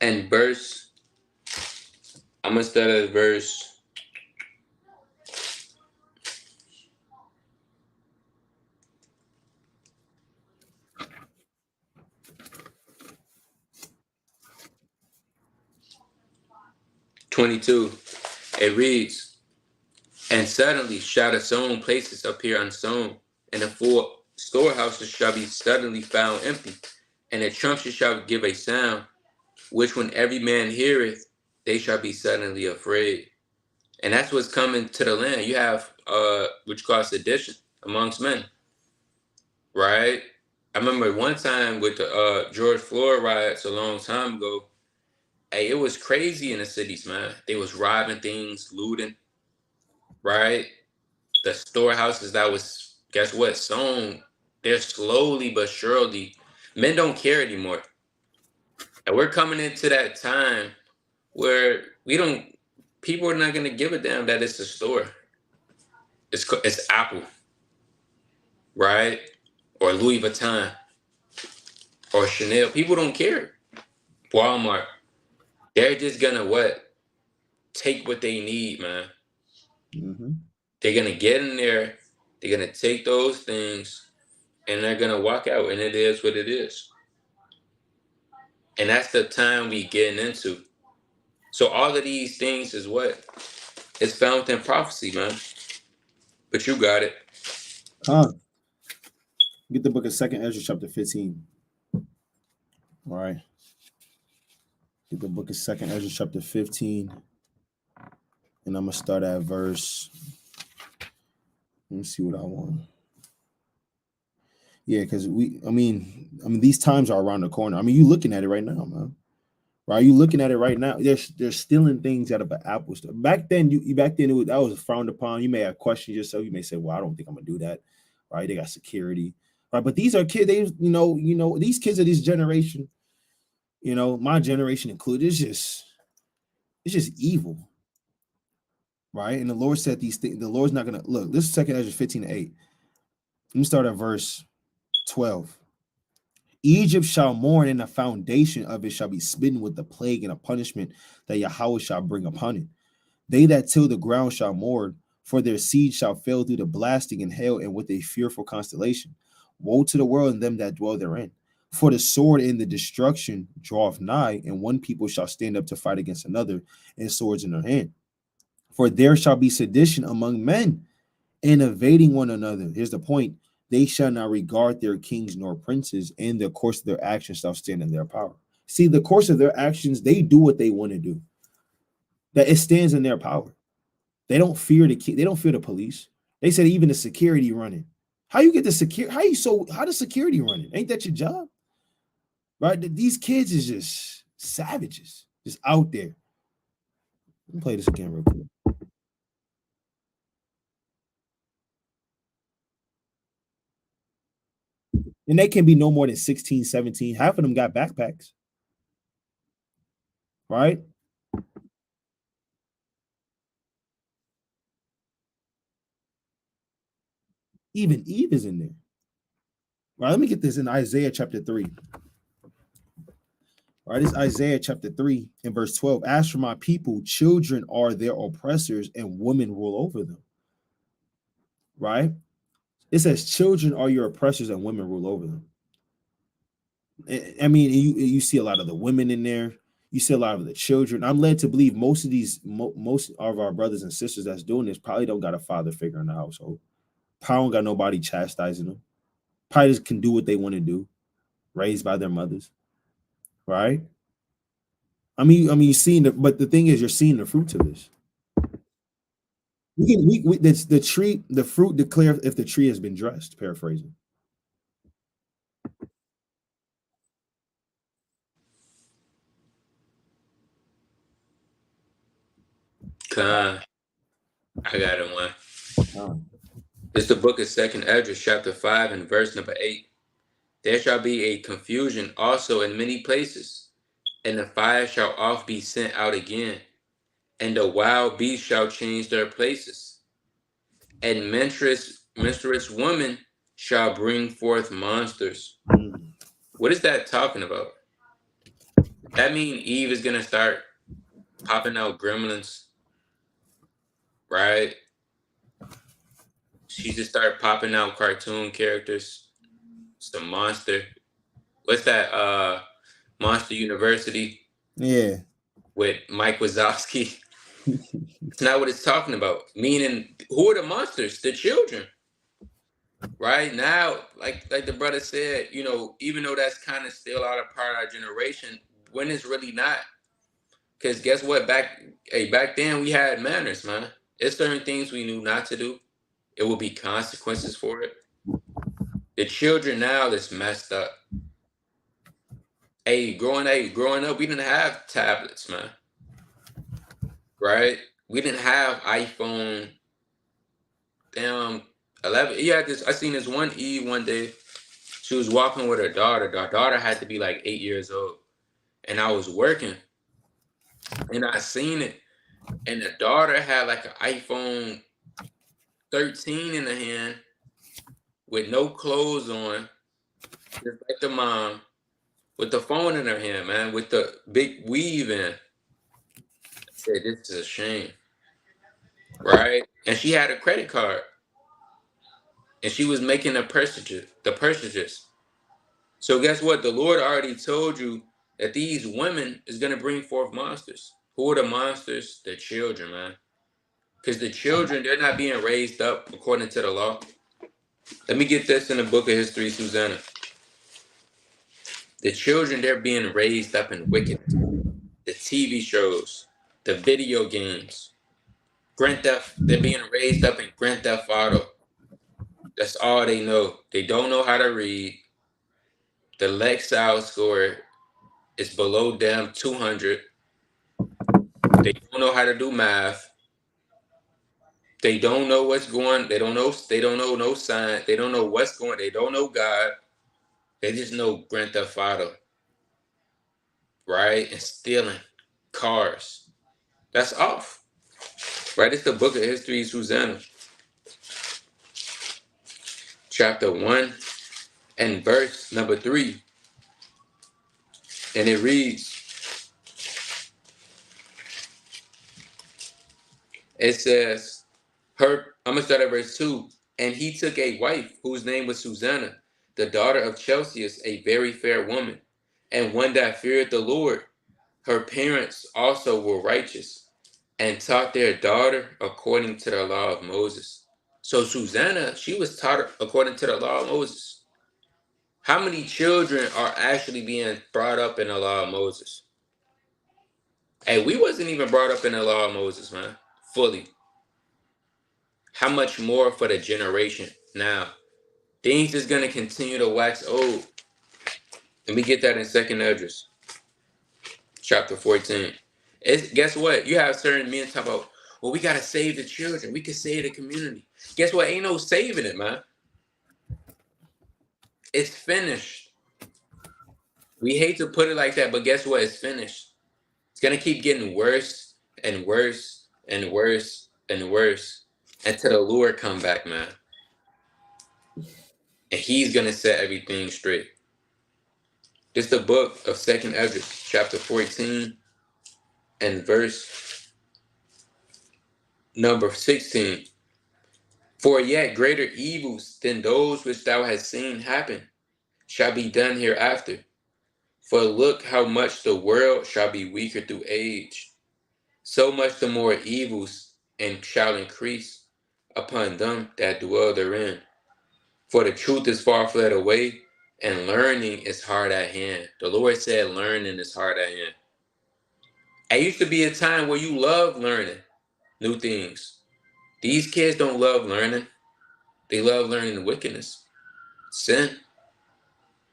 and verse. I'm gonna start at verse 22. It reads, "And suddenly shall the sown places appear unsown, and the full storehouses shall be suddenly found empty, and the trumpet shall give a sound, which when every man heareth, they shall be suddenly afraid." And that's what's coming to the land. You have which cause sedition amongst men, right? I remember one time with the George Floyd riots a long time ago. Hey, it was crazy in the cities, man. They was robbing things, looting, right? The storehouses that was, guess what, sown, they're slowly but surely. Men don't care anymore. And we're coming into that time where we don't, people are not going to give a damn that it's a store. It's Apple, right? Or Louis Vuitton or Chanel. People don't care. Walmart. They're just going to what? Take what they need, man. Mm-hmm. They're going to get in there. They're going to take those things and they're going to walk out. And it is what it is. And that's the time we getting into. So all of these things is what? It's found within prophecy, man. But you got it. Con, get the book of Second Ezra chapter 15. All right. Get the book of Second Ezra chapter 15. And I'm gonna start at verse. Let me see what I want. Yeah, because I mean, these times are around the corner. I mean, you looking at it right now, man. Right? You looking at it right now. They're stealing things out of an Apple store. Back then, that was frowned upon. You may have questioned yourself. You may say, "Well, I don't think I'm gonna do that." Right? They got security. Right? But these are kids. They, these kids of this generation. My generation included. It's just evil. Right? And the Lord said these things. The Lord's not gonna look. This is Second Ezra 15:8. Let me start at verse 12. Egypt shall mourn, and the foundation of it shall be smitten with the plague and a punishment that Yahweh shall bring upon it. They that till the ground shall mourn, for their seed shall fail through the blasting and hail and with a fearful constellation. Woe to the world and them that dwell therein. For the sword and the destruction draweth nigh, and one people shall stand up to fight against another, and swords in their hand. For there shall be sedition among men, and evading one another. Here's the point. They shall not regard their kings nor princes, and the course of their actions shall stand in their power. See, the course of their actions, they do what they want to do. That it stands in their power. They don't fear they don't fear the police. They said even the security running. How you get the security? How the security running? Ain't that your job? Right? These kids is just savages, just out there. Let me play this again real quick. And they can be no more than 16, 17. Half of them got backpacks, right? Even Eve is in there. Right, let me get this in Isaiah chapter 3. Right, it's Isaiah chapter 3 and verse 12. As for my people, children are their oppressors and women rule over them. Right? It says children are your oppressors and women rule over them. I mean, you see a lot of the women in there. You see a lot of the children. I'm led to believe most of most of our brothers and sisters that's doing this probably don't got a father figure in the household. Probably don't got nobody chastising them. Probably just can do what they want to do, raised by their mothers, right? You're seeing but the thing is, you're seeing the fruits of this. That's the tree, the fruit declare if the tree has been dressed. Paraphrasing. Con, I got it one. Um, It's the book of Second Esdras, chapter 5, and verse number 8. There shall be a confusion also in many places, and the fire shall oft be sent out again, and the wild beasts shall change their places, and menstruous women shall bring forth monsters. mm, What is that talking about? That mean Eve is gonna start popping out gremlins, right? She just start popping out cartoon characters. Some monster. What's that? Monster University yeah. with Mike Wazowski. It's not what it's talking about. Meaning, who are the monsters? The children. Right now, like the brother said, even though that's kind of still out of part of our generation, when it's really not. Because guess what? Back then we had manners, man. There's certain things we knew not to do. It will be consequences for it. The children now is messed up. Growing up, we didn't have tablets, man. Right? We didn't have iPhone. Damn, 11. Yeah, I seen this one Eve one day. She was walking with her daughter. Her daughter had to be like 8 years old, and I was working, and I seen it, and the daughter had like an iPhone 13 in the hand with no clothes on, just like the mom, with the phone in her hand, man, with the big weave in. I said, this is a shame, right? And she had a credit card, and she was making the purchases. So guess what? The Lord already told you that these women is gonna bring forth monsters. Who are the monsters? The children, man. Because the children, they're not being raised up according to the law. Let me get this in the book of history, Susanna. The children, they're being raised up in wickedness. The TV shows, the video games, Grand Theft, they're being raised up in Grand Theft Auto. That's all they know. They don't know how to read. The Lexile score is below them 200. They don't know how to do math. They don't know what's going. They don't know no sign. They don't know what's going. They don't know God. They just know Grand Theft Auto, right? And stealing cars. That's off. Right? It's the book of history, Susanna. Chapter 1 and verse number 3. And it reads, it says, I'm gonna start at verse 2. And he took a wife whose name was Susanna, the daughter of Chelcias, a very fair woman, and one that feared the Lord. Her parents also were righteous and taught their daughter according to the law of Moses. So Susanna, she was taught according to the law of Moses. How many children are actually being brought up in the law of Moses? Hey, we wasn't even brought up in the law of Moses, man, fully. How much more for the generation now? Things is gonna continue to wax old. Let me get that in Second Esdras, chapter 14. Guess what? You have certain men talk about, well, we gotta save the children. We can save the community. Guess what? Ain't no saving it, man. It's finished. We hate to put it like that, but guess what? It's finished. It's gonna keep getting worse and worse and worse and worse until the Lord come back, man. And he's gonna set everything straight. This the book of Second Ezra, chapter 14, and verse number 16. For yet greater evils than those which thou hast seen happen shall be done hereafter. For look how much the world shall be weaker through age, so much the more evils and shall increase upon them that dwell therein. For the truth is far fled away, and learning is hard at hand. The Lord said learning is hard at hand. It used to be a time where you love learning new things. These kids don't love learning. They love learning wickedness, sin.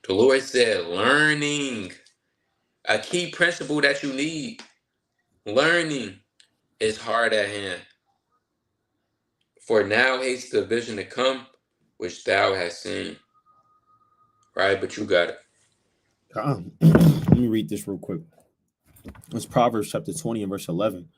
The Lord said learning, a key principle that you need. Learning is hard at hand. For now hates the vision to come, which thou hast seen. Right, but you got it. Let me read this real quick. It's Proverbs chapter 20 and verse 11.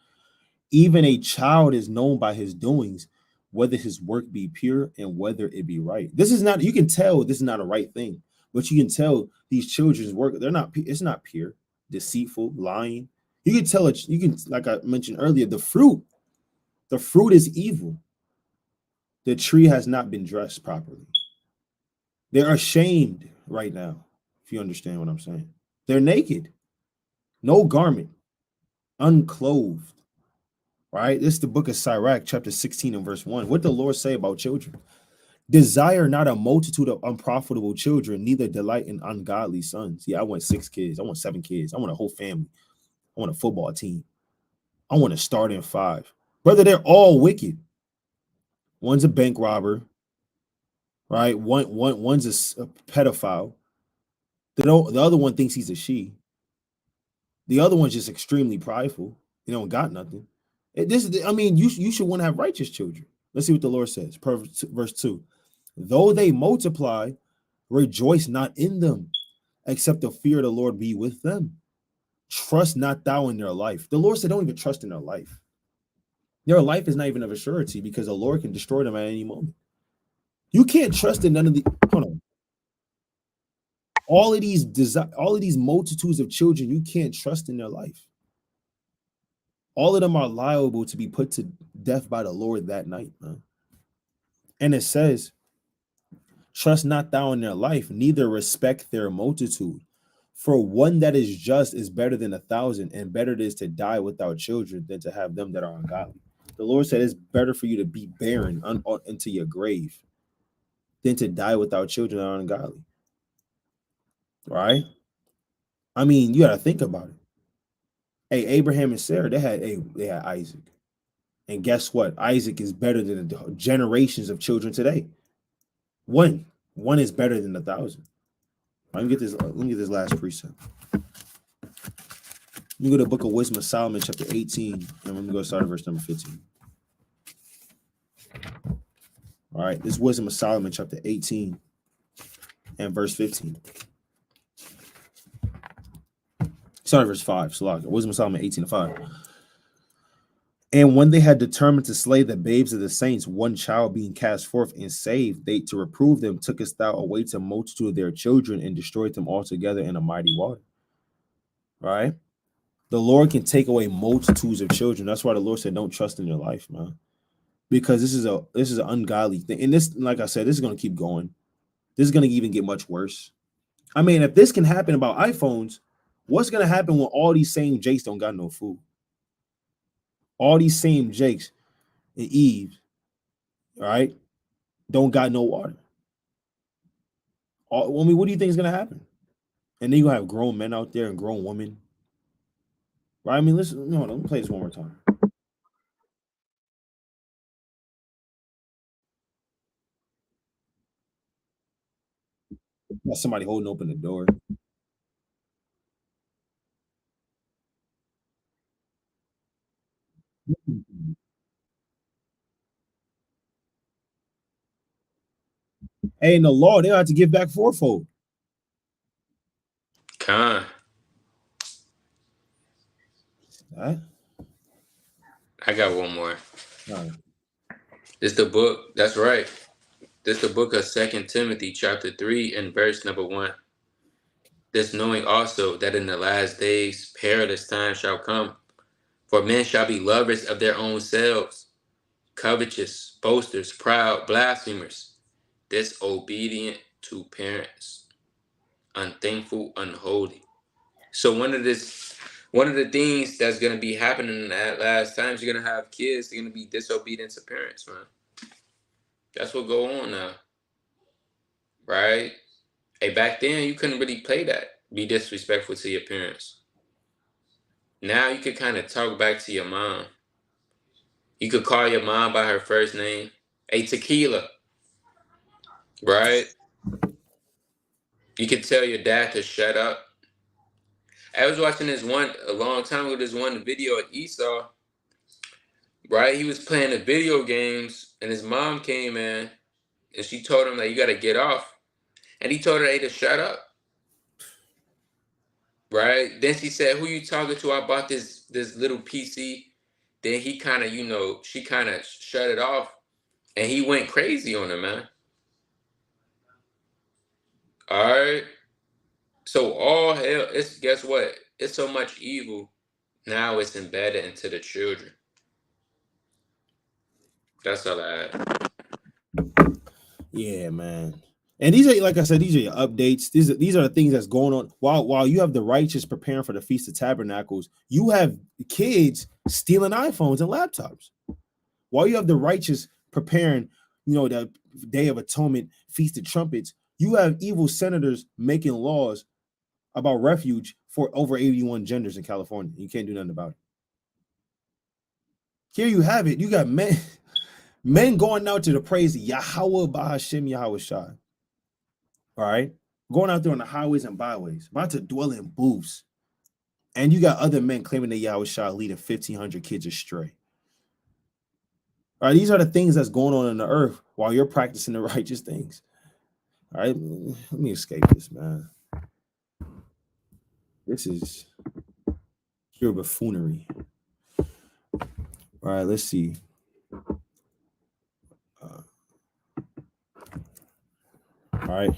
Even a child is known by his doings, whether his work be pure and whether it be right. This is not, you can tell this is not a right thing, but you can tell these children's work, it's not pure, deceitful, lying. You can tell it, you can, like I mentioned earlier, the fruit is evil. The tree has not been dressed properly. They're ashamed right now, if you understand what I'm saying. They're naked, no garment, unclothed. Right? This is the book of Sirach, chapter 16 and verse 1. What the Lord say about children? Desire not a multitude of unprofitable children, neither delight in ungodly sons. Yeah, I want 6 kids. I want 7 kids. I want a whole family. I want a football team. I want to start in 5. Brother, they're all wicked. One's a bank robber, right? One's a pedophile. The other one thinks he's a she. The other one's just extremely prideful. They don't got nothing. You should want to have righteous children. Let's see what the Lord says. Verse 2. Though they multiply, rejoice not in them, except the fear of the Lord be with them. Trust not thou in their life. The Lord said, don't even trust in their life. Their life is not even of a surety because the Lord can destroy them at any moment. You can't trust in none of the. Hold on. All of these multitudes of children, you can't trust in their life. All of them are liable to be put to death by the Lord that night, man. And it says, trust not thou in their life, neither respect their multitude. For one that is just is better than 1,000, and better it is to die without children than to have them that are ungodly. The Lord said it's better for you to be barren into your grave than to die without children that are ungodly. Right? I mean, you got to think about it. Hey, Abraham and Sarah, they had Isaac. And guess what? Isaac is better than the generations of children today. One is better than 1,000. Let me get this last precept. You go to the book of Wisdom of Solomon, chapter 18, and let me go start at verse number 15. All right, this Wisdom of Solomon, chapter 18, and verse 15. Sorry, verse 5. So Wisdom of Solomon 18 and 5. And when they had determined to slay the babes of the saints, one child being cast forth and saved, they to reprove them, tookest thou away to a multitude of their children and destroyed them altogether in a mighty water. Right? The Lord can take away multitudes of children. That's why the Lord said, don't trust in your life, man. Because this is an ungodly thing. And this, like I said, this is going to keep going. This is going to even get much worse. I mean, if this can happen about iPhones, what's going to happen when all these same Jakes don't got no food? All these same Jakes and Eve, all right, don't got no water. I mean, what do you think is going to happen? And then you're going to have grown men out there and grown women. Right? I mean, listen, no, let me play this one more time. Got somebody holding open the door. Hey, in the law, they have to give back fourfold. Con. Right? I got one more. Right. It's the book. That's right. This the book of 2 Timothy, chapter 3, and verse number 1. this knowing also that in the last days perilous times shall come. For men shall be lovers of their own selves, covetous, boasters, proud, blasphemers, disobedient to parents, unthankful, unholy. So one of the things that's gonna be happening at last times, you're gonna have kids, they're gonna be disobedient to parents, man. That's what go on now, right? Hey, back then you couldn't really play that. Be disrespectful to your parents. Now you could kind of talk back to your mom. You could call your mom by her first name. Hey, tequila, right? You could tell your dad to shut up. I was watching this one a long time ago, this one video of Esau, right? He was playing the video games and his mom came in and she told him that you got to get off. And he told her, hey, to shut up. Right? Then she said, who you talking to? I bought this little PC. Then he kind of, she kind of shut it off. And he went crazy on her, man. All right. So all hell, guess what? It's so much evil. Now it's embedded into the children. That's all I had. Yeah, man. And these are, like I said, these are your updates. These are the things that's going on. While you have the righteous preparing for the Feast of Tabernacles, you have kids stealing iPhones and laptops. While you have the righteous preparing, the Day of Atonement, Feast of Trumpets, you have evil senators making laws about refuge for over 81 genders in California. You can't do nothing about it. Here you have it. You got men going out to praise Yahweh Bahashem Yahweh Shai. All right. Going out there on the highways and byways, about to dwell in booths. And you got other men claiming that Yahweh Shai leading 1,500 kids astray. All right. These are the things that's going on in the earth while you're practicing the righteous things. All right. Let me escape this, man. This is pure buffoonery. All right. Let's see. All right.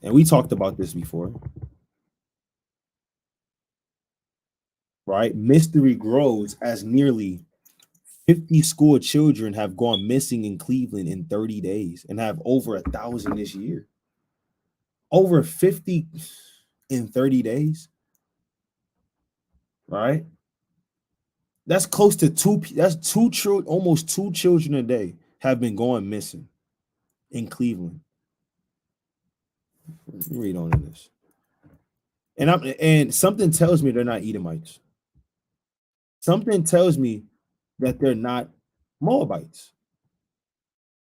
And we talked about this before. Right? Mystery grows as nearly 50 school children have gone missing in Cleveland in 30 days and have over 1,000 this year. Over 50 in 30 days. Right? That's close to almost two children a day have been going missing in Cleveland. Let me read on in this. And something tells me they're not Edomites. Something tells me that they're not Moabites.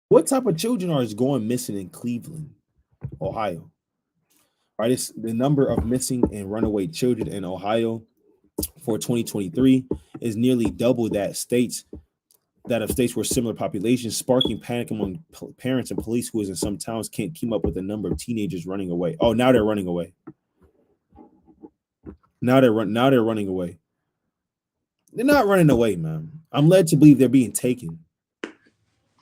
What type of children are going missing in Cleveland, Ohio? Right, it's the number of missing and runaway children in Ohio for 2023 is nearly double that of states where similar populations, sparking panic among parents and police who, in some towns, can't keep up with the number of teenagers running away. Oh, now they're running away. Now they're running away. They're not running away, man. I'm led to believe they're being taken.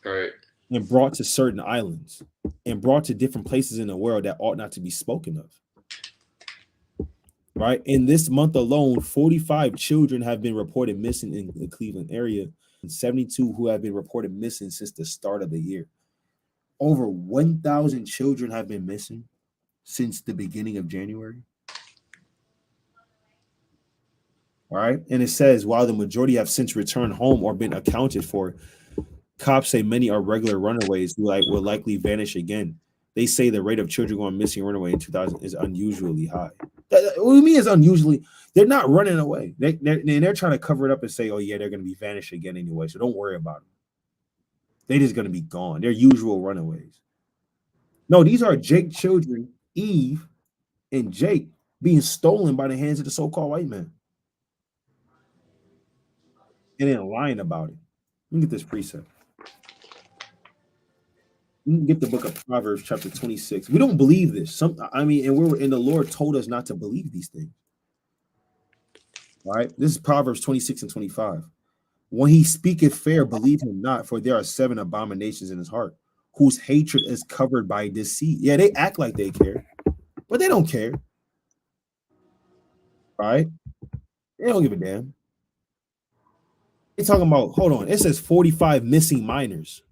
All right. And brought to certain islands and brought to different places in the world that ought not to be spoken of. Right? In this month alone, 45 children have been reported missing in the Cleveland area and 72 who have been reported missing since the start of the year. Over 1,000 children have been missing since the beginning of January. All right. And it says, while the majority have since returned home or been accounted for, cops say many are regular runaways who will likely vanish again. They say the rate of children going missing or runaway in 2000 is unusually high. What do you mean is unusually? They're not running away. They're trying to cover it up and say, oh, yeah, they're going to be vanished again anyway. So don't worry about them. They're just going to be gone. They're usual runaways. No, these are Jake's children, Eve and Jake, being stolen by the hands of the so-called white man. And then lying about it. Let me get this precept. You can get the book of Proverbs, chapter 26. We don't believe this. And the Lord told us not to believe these things. All right. This is Proverbs 26 and 25. When he speaketh fair, believe him not, for there are 7 abominations in his heart, whose hatred is covered by deceit. Yeah, they act like they care, but they don't care. right? They don't give a damn. They're talking about, hold on, it says 45 missing minors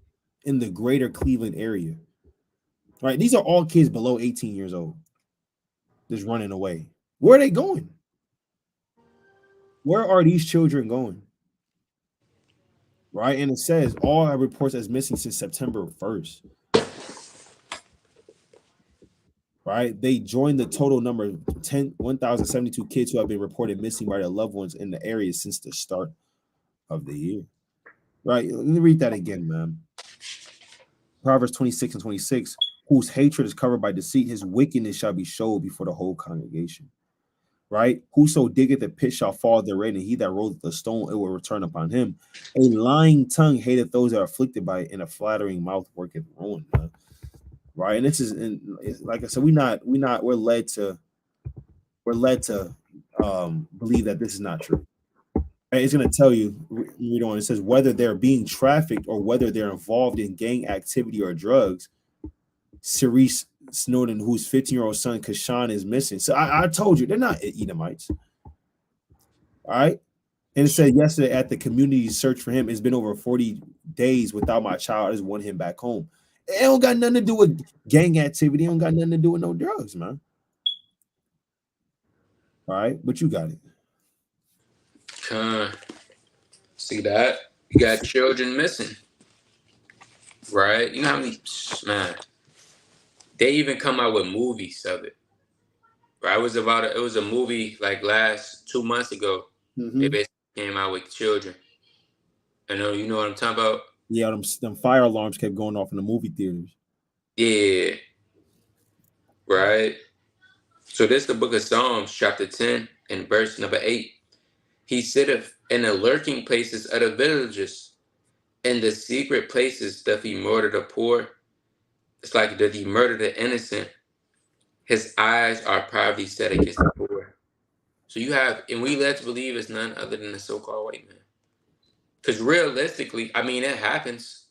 in the greater Cleveland area. Right? These are all kids below 18 years old just running away. Where are they going? Where are these children going? Right? And it says all reports as missing since September 1st. Right? They joined the total number of 1,072 kids who have been reported missing by their loved ones in the area since the start of the year. Right? Let me read that again, man. Proverbs 26 and 26, whose hatred is covered by deceit, his wickedness shall be showed before the whole congregation. Right? Whoso diggeth the pit shall fall therein, and he that rolleth the stone, it will return upon him. A lying tongue hateth those that are afflicted by it, and a flattering mouth worketh ruin. Man. Right? And this is, and like I said, we're led to believe that this is not true. And it's going to tell you, read on. It says whether they're being trafficked or whether they're involved in gang activity or drugs. Cerise Snowden, whose 15-year-old son Kashan is missing. So I told you they're not Edomites. All right. And it said yesterday at the community search for him, it's been over 40 days without my child. I just want him back home. It don't got nothing to do with gang activity. It don't got nothing to do with no drugs, man. All right, but you got it. See that? You got children missing, right? You know how many, man, they even come out with movies of it. Right? It was a movie like last 2 months ago. They basically came out with children. I know you know what I'm talking about. Yeah, them fire alarms kept going off in the movie theaters. Yeah. Right. So this is the book of Psalms, chapter 10, and verse number 8. He sitteth in the lurking places of the villages. In the secret places doth he murder the poor. It's like doth he murder the innocent. His eyes are privately set against the poor. So you have, and we led to believe it's none other than the so-called white man. Because realistically, I mean, it happens.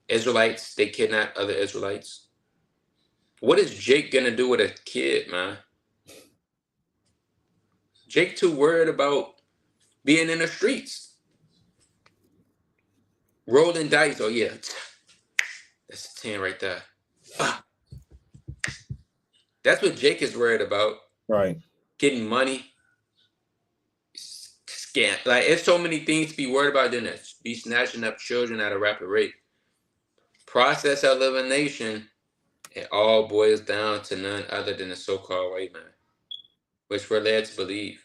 Israelites, they kidnap other Israelites. What is Jake gonna do with a kid, man? Jake too worried about being in the streets. Rolling dice. Oh yeah. That's a 10 right there. That's what Jake is worried about. Right. Getting money. Scam. Like, it's so many things to be worried about than to be snatching up children at a rapid rate. Process of elimination, it all boils down to none other than the so-called white man, which we're led to believe.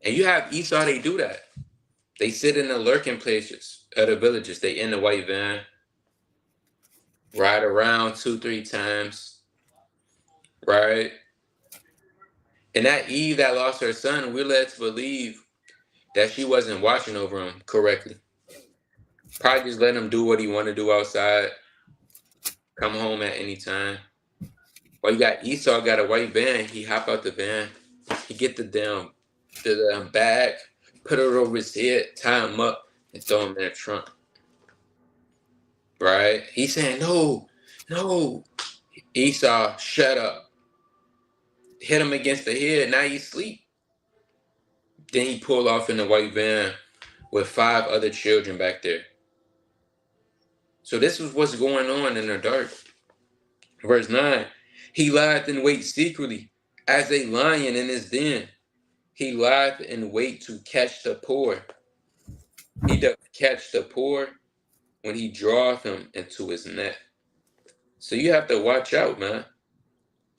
And you have Esau, they do that. They sit in the lurking places of the villages. They in the white van, ride around 2-3 times, right? And that Eve that lost her son, we're led to believe that she wasn't watching over him correctly. Probably just let him do what he want to do outside, come home at any time. Well, you got Esau got a white van. He hop out the van, he get the bag, put it over his head, tie him up, and throw him in the trunk. Right? He's saying, no. Esau, shut up. Hit him against the head. Now you sleep. Then he pulled off in the white van with 5 other children back there. So this was what's going on in the dark. Verse 9, he lieth in wait secretly, as a lion in his den. He lieth in wait to catch the poor. He doth catch the poor when he draweth him into his net. So you have to watch out, man.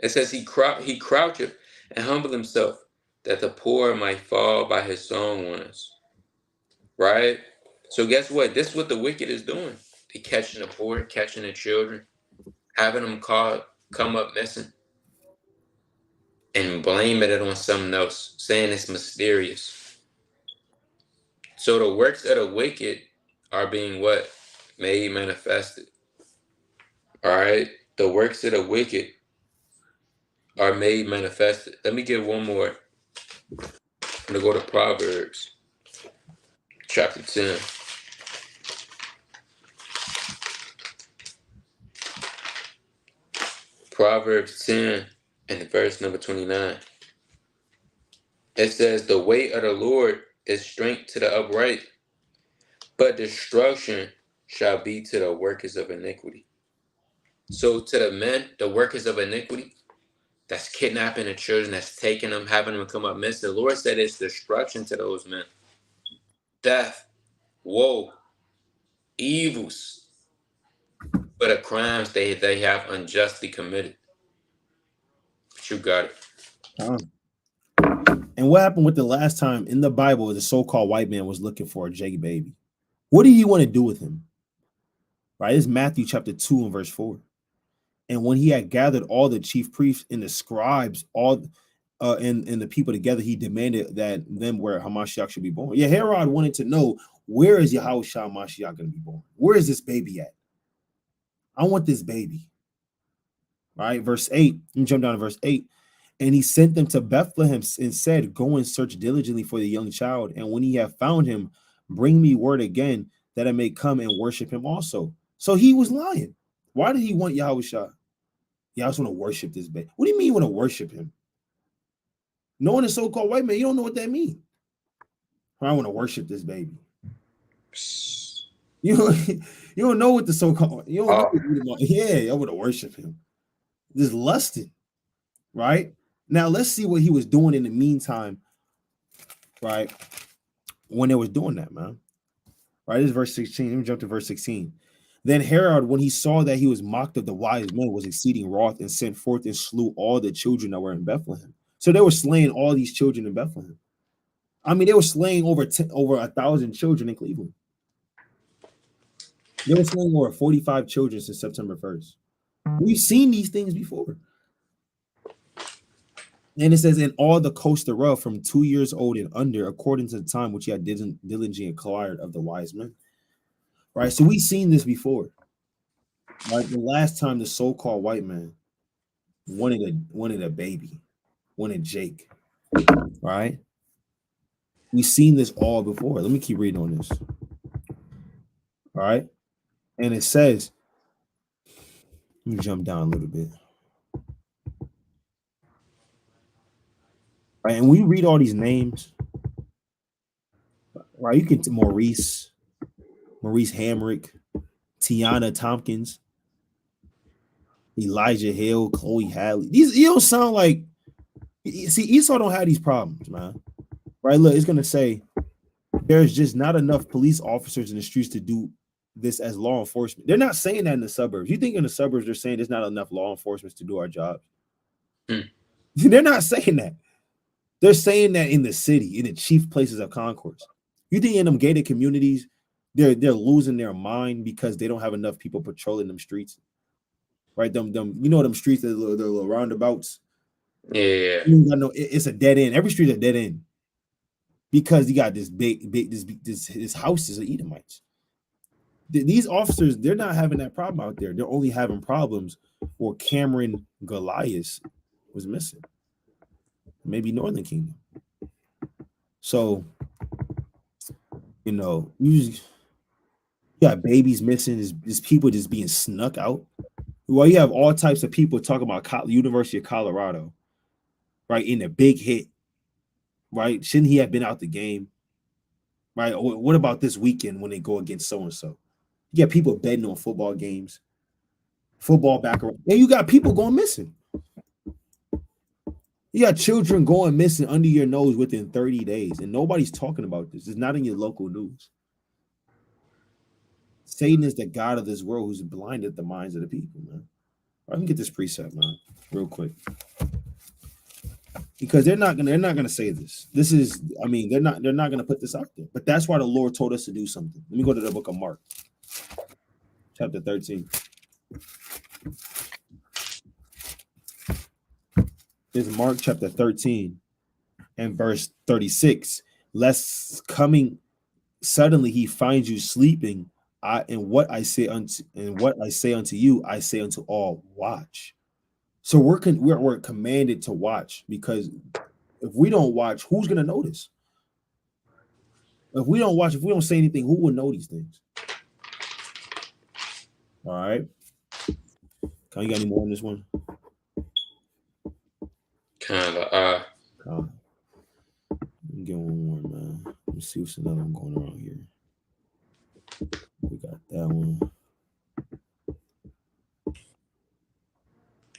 It says he croucheth and humbled himself, that the poor might fall by his own ones. Right? So guess what? This is what the wicked is doing. They catching the poor, catching the children, having them come up missing, and blaming it on something else, saying it's mysterious. So the works of the wicked are being what? Made manifested. All right? The works of the wicked are made manifested. Let me give one more. I'm going to go to Proverbs chapter 10. Proverbs 10 and verse number 29. It says, the way of the Lord is strength to the upright, but destruction shall be to the workers of iniquity. So to the men, the workers of iniquity, that's kidnapping the children, that's taking them, having them come up missing. The Lord said it's destruction to those men. Death, woe, evils for the crimes they have unjustly committed. But you got it. And what happened with the last time in the Bible the so-called white man was looking for a J baby? What did he want to do with him? Right? It's Matthew chapter 2 and verse 4. And when he had gathered all the chief priests and the scribes, all and the people together, he demanded that them where Hamashiach should be born. Yeah, Herod wanted to know, where is Yahushua Mashiach going to be born? Where is this baby at? I want this baby. Right? Verse 8. Let me jump down to verse 8. And he sent them to Bethlehem and said, go and search diligently for the young child. And when ye have found him, bring me word again that I may come and worship him also. So he was lying. Why did he want Yahushua? Y'all just want to worship this baby. What do you mean you want to worship him? Knowing the so-called white man, you don't know what that means. I want to worship this baby. You don't know what the so-called, you don't know. Yeah, I want to worship him. Just lusting, right? Now let's see what he was doing in the meantime, right? When they was doing that, man. Right, this is verse 16. Let me jump to verse 16. Then Herod, when he saw that he was mocked of the wise men, was exceeding wroth and sent forth and slew all the children that were in Bethlehem. So they were slaying all these children in Bethlehem. I mean, they were slaying over 1,000 children in Cleveland. They were slaying over 45 children since September 1st. We've seen these things before. And it says, in all the coast thereof, from 2 years old and under, according to the time which he had diligently acquired of the wise men. Right, so we've seen this before. Right, the last time the so-called white man wanted a baby, wanted Jake. Right, we've seen this all before. Let me keep reading on this. All right, and it says, let me jump down a little bit. Right, and we read all these names. Right, you can Maurice Hamrick, Tiana Tompkins, Elijah Hill, Chloe Hadley. These, you don't sound like, see, Esau don't have these problems, man. Right, look, it's gonna say there's just not enough police officers in the streets to do this as law enforcement. They're not saying that in the suburbs. You think in the suburbs they're saying there's not enough law enforcement to do our job? They're not saying that. They're saying that in the city, in the chief places of concourse. You think in them gated communities, they're losing their mind because they don't have enough people patrolling them streets, right? Them you know them streets, the little roundabouts. Yeah, it's a dead end. Every street is a dead end because you got this this houses of Edomites. These officers, they're not having that problem out there. They're only having problems where Cameron Goliath was missing. Maybe Northern Kingdom. So, you know, you got babies missing. There's people just being snuck out. Well, you have all types of people talking about University of Colorado, right? In a big hit, right? Shouldn't he have been out the game, right? Or what about this weekend when they go against so and so? You got people betting on football games, football background, and you got people going missing. You got children going missing under your nose within 30 days, and nobody's talking about this. It's not in your local news. Satan is the god of this world who's blinded the minds of the people, man. Let me get this precept, man, real quick. Because they're not gonna say this. This is, I mean, they're not gonna put this out there. But that's why the Lord told us to do something. Let me go to the book of Mark, chapter 13. This is Mark chapter 13 and verse 36. Lest coming suddenly he finds you sleeping. And what I say unto you, I say unto all, watch. So we're commanded to watch, because if we don't watch, who's gonna notice? If we don't watch, if we don't say anything, who will know these things? All right. Can you got any more on this one? Kind of. see what's another one going around here. We got that one.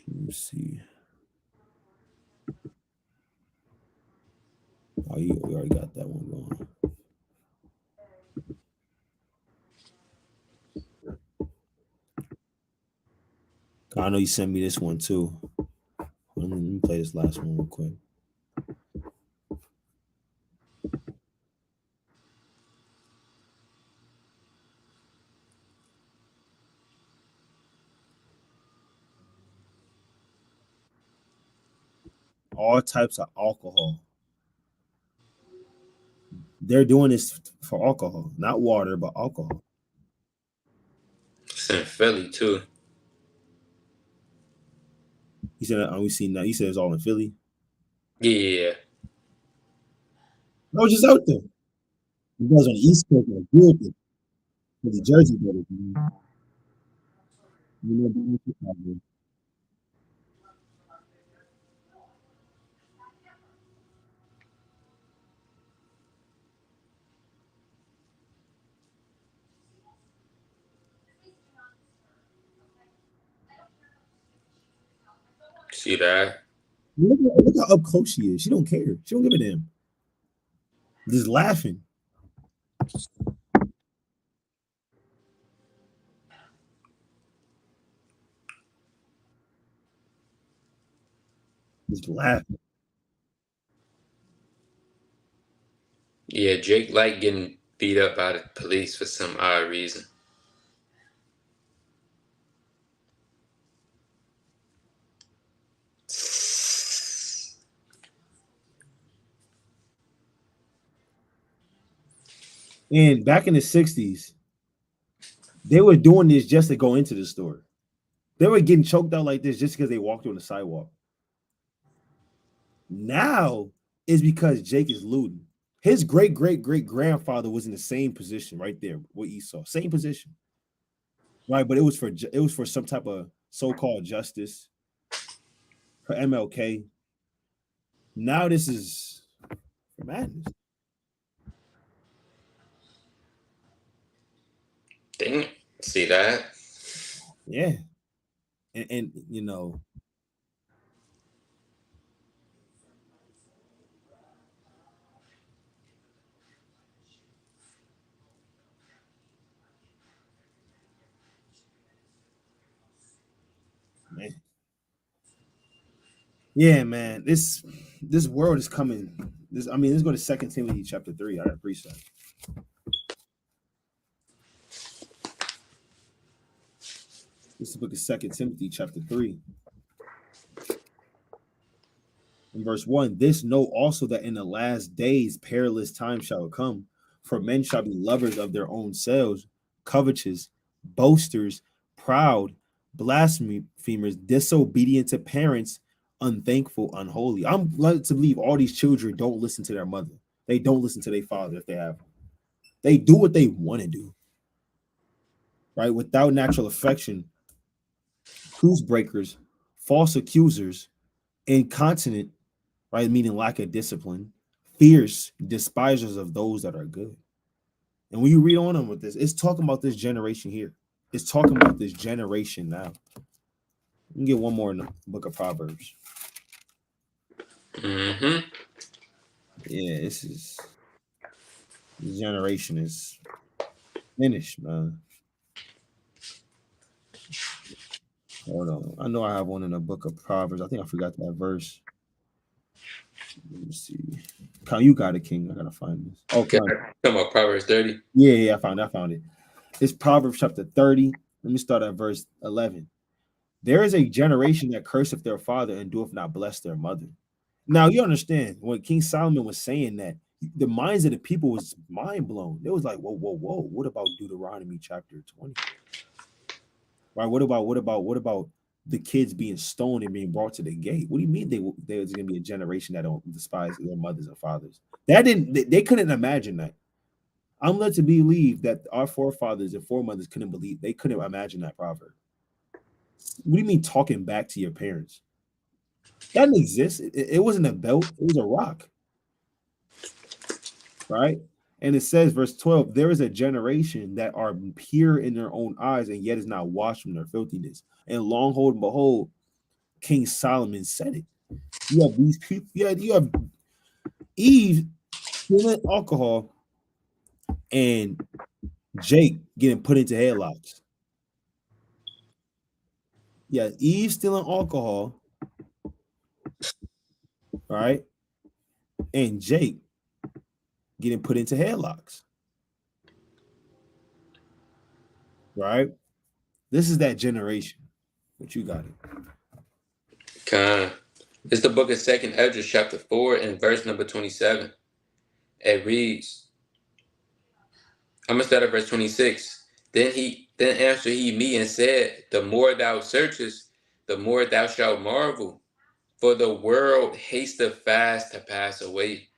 Let me see. Oh, yeah, we already got that one going. I know you sent me this one too. Let me play this last one real quick. All types of alcohol. They're doing this for alcohol, not water, but alcohol. It's in Philly too. He said, we seen that. He said it's all in Philly. Yeah. I was just out there. You guys on the East Coast are good for the Jersey brothers. You know, See that? look how up close she is. She don't care. She don't give a damn. Just laughing. Just laughing. Yeah, Jake like getting beat up by the police for some odd reason. And back in the 60s, they were doing this just to go into the store. They were getting choked out like this just because they walked on the sidewalk. Now is because Jake is looting. His great grandfather was in the same position right there with Esau, same position, right? But it was for some type of so-called justice for MLK. Now this is for madness. Dang. See that? Yeah, and you know, man. Yeah, man. This world is coming. Let's go to Second Timothy chapter 3. I got a precept. This is the book of Second Timothy chapter 3. In verse 1, this know also that in the last days perilous times shall come, for men shall be lovers of their own selves, covetous, boasters, proud, blasphemers, disobedient to parents, unthankful, unholy. I'm led to believe all these children don't listen to their mother. They don't listen to their father if they have one. They do what they want to do, right? Without natural affection, truce breakers, false accusers, incontinent, right? Meaning lack of discipline, fierce, despisers of those that are good. And when you read on them with this, it's talking about this generation here. It's talking about this generation now. You can get one more in the book of Proverbs. Mm-hmm. Yeah, this generation is finished, man. Hold on. I know I have one in the book of Proverbs. I think I forgot that verse. Let me see. Kyle, you got it, King. I gotta find this. Oh, Okay. fine. Talking about Proverbs 30. Yeah, I found it. It's Proverbs chapter 30. Let me start at verse 11. There is a generation that curseth their father and doeth not bless their mother. Now you understand when King Solomon was saying that, the minds of the people was mind blown. It was like, whoa. What about Deuteronomy chapter 20? Right? What about the kids being stoned and being brought to the gate? What do you mean there's gonna be a generation that don't despise their mothers and fathers? They couldn't imagine that. I'm led to believe that our forefathers and foremothers they couldn't imagine that proverb. What do you mean talking back to your parents? That didn't exist. It wasn't a belt, it was a rock, right? And it says, verse 12, there is a generation that are pure in their own eyes and yet is not washed from their filthiness. And long hold and behold, King Solomon said it. You have these people, you have Eve stealing alcohol and Jake getting put into headlocks. Yeah, Eve stealing alcohol, right? And Jake getting put into headlocks, right? This is that generation. What you got it? Con. It's the book of Second Ezra, chapter 4, and verse number 27. It reads, I'm gonna start at verse 26. Then answered he me and said, the more thou searchest, the more thou shalt marvel. For the world hasteth fast to pass away,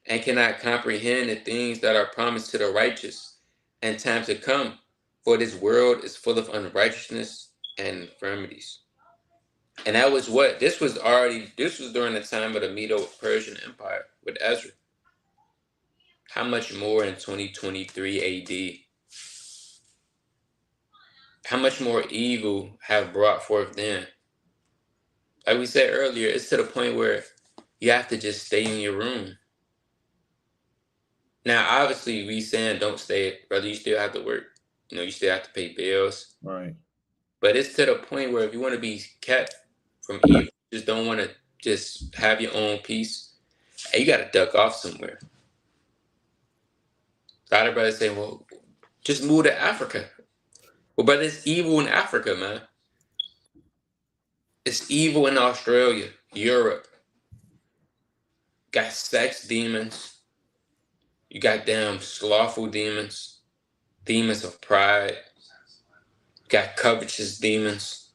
and cannot comprehend the things that are promised to the righteous and time to come. For this world is full of unrighteousness and infirmities. And that was what? This was during the time of the Medo-Persian Empire with Ezra. How much more in 2023 AD? How much more evil have brought forth then? Like we said earlier, it's to the point where you have to just stay in your room. Now, obviously, we saying don't stay, brother. You still have to work. You still have to pay bills. Right. But it's to the point where if you want to be kept from evil, you just don't want to just have your own peace. Hey, you got to duck off somewhere. A lot of brothers say, well, just move to Africa. Well, brother, it's evil in Africa, man. It's evil in Australia, Europe. Got sex demons. You got damn slothful demons. Demons of pride. Got covetous demons.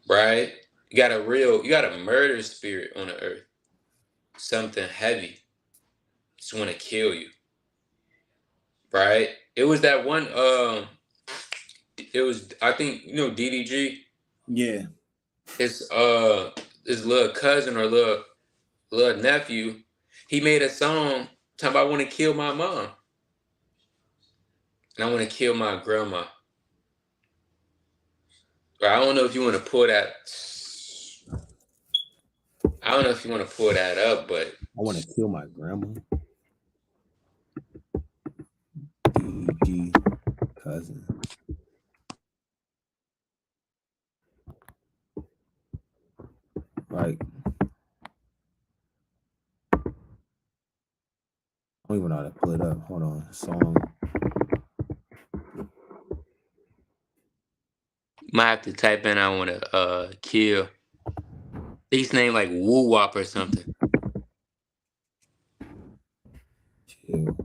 Right? You got a murder spirit on the earth. Something heavy. Just want to kill you. Right? It was that one, I think, DDG? Yeah. His little cousin or little nephew, he made a song talking about I want to kill my mom. And I want to kill my grandma. Or I don't know if you want to pull that. I don't know if you want to pull that up, but I want to kill my grandma. DG cousin. Like, I don't even know how to pull it up. Hold on. Song. might have to type in I want to kill. His name like Woo Wop or something. Kill.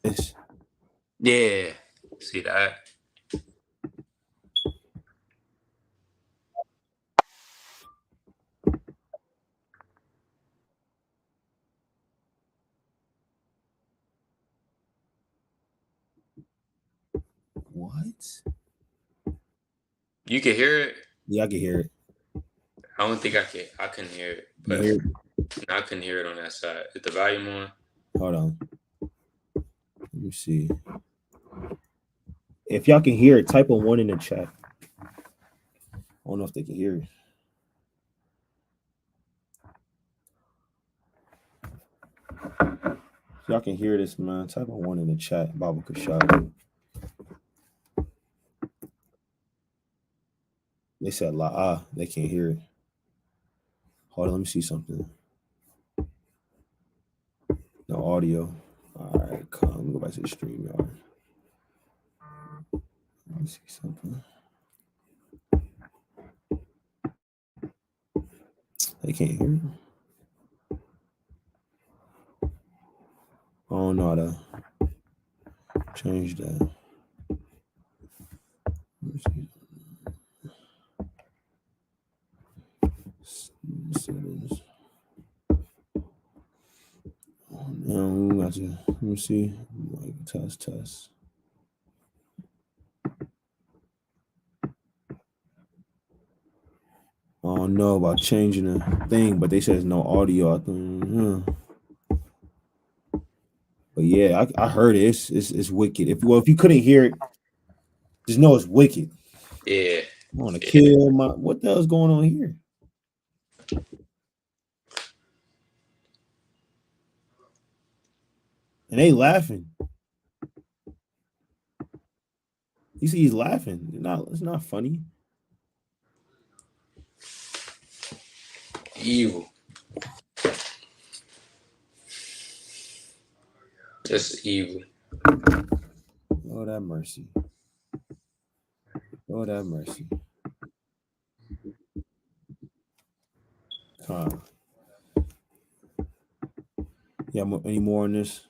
This. Yeah. See that? What? You can hear it? Yeah, I can hear it. I don't think I can. I couldn't hear it. You But hear it? I couldn't hear it on that side. Is the volume on? Hold on. Let me see. If y'all can hear it, type a 1 in the chat. I don't know if they can hear it. If y'all can hear this, man, type a 1 in the chat. Baba Kashad. They said la they can't hear it. Hold on, let me see something. No audio. All right, come. Let me go back to the stream, y'all. Let me see something. They can't hear it. I don't know how to change that. Let me see. Settings. Oh, now we got to. Let me see. Like test. I don't don't know about changing the thing, but they said there's no audio. I think, but yeah, I heard it. It's wicked. If you couldn't hear it, just know it's wicked. Yeah. I want to kill my. What the hell's going on here? And they laughing. You see, he's laughing. It's not funny. Evil. Just evil. Lord have mercy. Lord have mercy. Yeah, any more on this?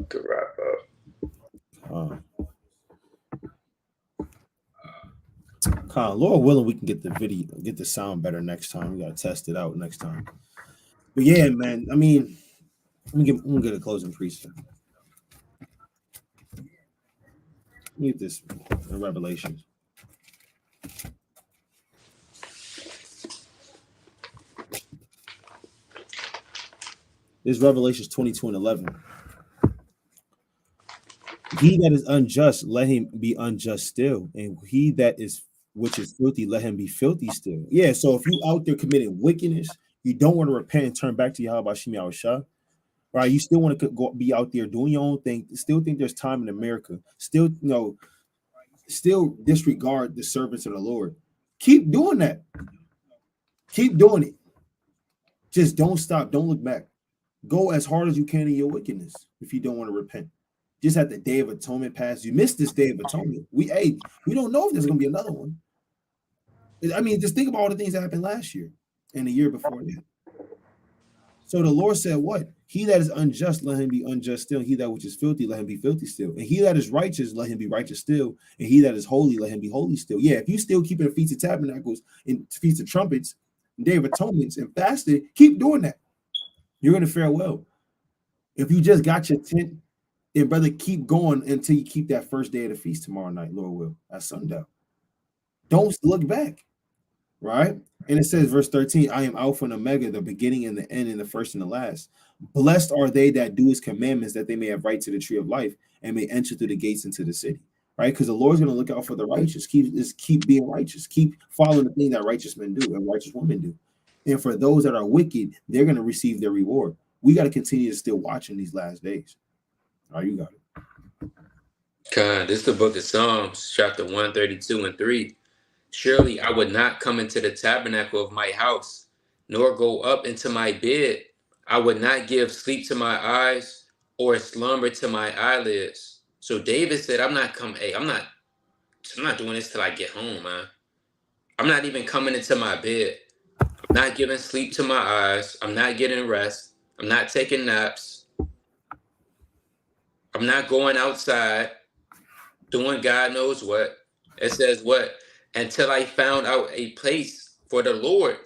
Good wrap up. Lord willing, we can get the sound better next time. We gotta test it out next time. But yeah, man. I mean, I'm gonna get a closing priest. Let me get this in Revelations. This is Revelations 22:11. He that is unjust, let him be unjust still, and he that is which is filthy, let him be filthy still. Yeah, so if you out there committing wickedness, you don't want to repent and turn back to Yahweh Shem Yahushua, right? You still want to go be out there doing your own thing. Still think there's time in America. Still, still disregard the servants of the Lord. Keep doing that. Keep doing it. Just don't stop. Don't look back. Go as hard as you can in your wickedness if you don't want to repent. Just at the Day of Atonement pass. You missed this Day of Atonement. We don't know if there's going to be another one. I mean, just think about all the things that happened last year and the year before that. So the Lord said, what? He that is unjust, let him be unjust still. He that which is filthy, let him be filthy still. And he that is righteous, let him be righteous still. And he that is holy, let him be holy still. Yeah, if you still keeping the Feast of Tabernacles and Feast of Trumpets, and Day of Atonements, and fasting, keep doing that. You're going to fare well. If you just got your tent, then brother, keep going until you keep that first day of the feast tomorrow night, Lord will, at sundown. Don't look back, right? And it says, verse 13, I am Alpha and Omega, the beginning and the end, and the first and the last. Blessed are they that do his commandments, that they may have right to the tree of life and may enter through the gates into the city, right? Because the Lord's going to look out for the righteous. Keep being righteous. Keep following the thing that righteous men do and righteous women do. And for those that are wicked, they're going to receive their reward. We got to continue to still watch in these last days. All right, you got it. God, this is the book of Psalms, chapter 132 and 3. Surely I would not come into the tabernacle of my house, nor go up into my bed. I would not give sleep to my eyes, or slumber to my eyelids. So David said, I'm not doing this till I get home, man. I'm not even coming into my bed. I'm not giving sleep to my eyes. I'm not getting rest. I'm not taking naps. I'm not going outside doing God knows what. It says what? Until I found out a place for the Lord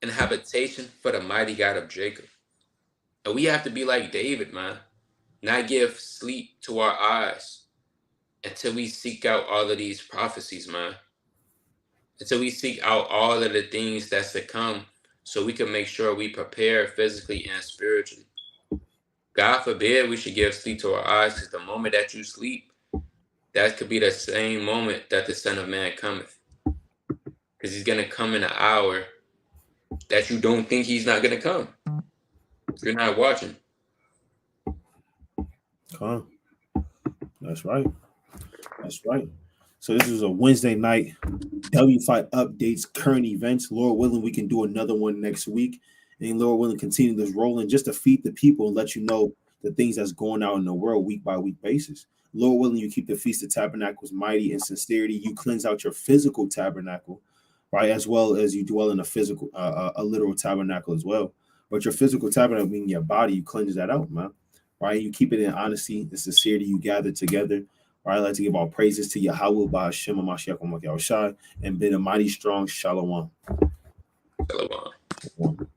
and habitation for the mighty God of Jacob. And we have to be like David, man. Not give sleep to our eyes until we seek out all of these prophecies, man. Until we seek out all of the things that's to come so we can make sure we prepare physically and spiritually. God forbid we should give sleep to our eyes, because the moment that you sleep, that could be the same moment that the Son of Man cometh. Because he's going to come in an hour that you don't think he's not going to come. You're not watching. Huh. That's right. That's right. So this is a Wednesday night W5 updates, current events. Lord willing, we can do another one next week. And Lord willing, continue this rolling just to feed the people and let you know the things that's going out in the world week by week basis. Lord willing, you keep the Feast of Tabernacles mighty in sincerity. You cleanse out your physical tabernacle, right? As well as you dwell in a physical, a literal tabernacle as well. But your physical tabernacle, meaning your body, you cleanse that out, man. Right? You keep it in honesty and sincerity. You gather together. Right? I'd like to give all praises to Yahweh by Hashem Mashiach and bid a mighty strong shalom. Shalom.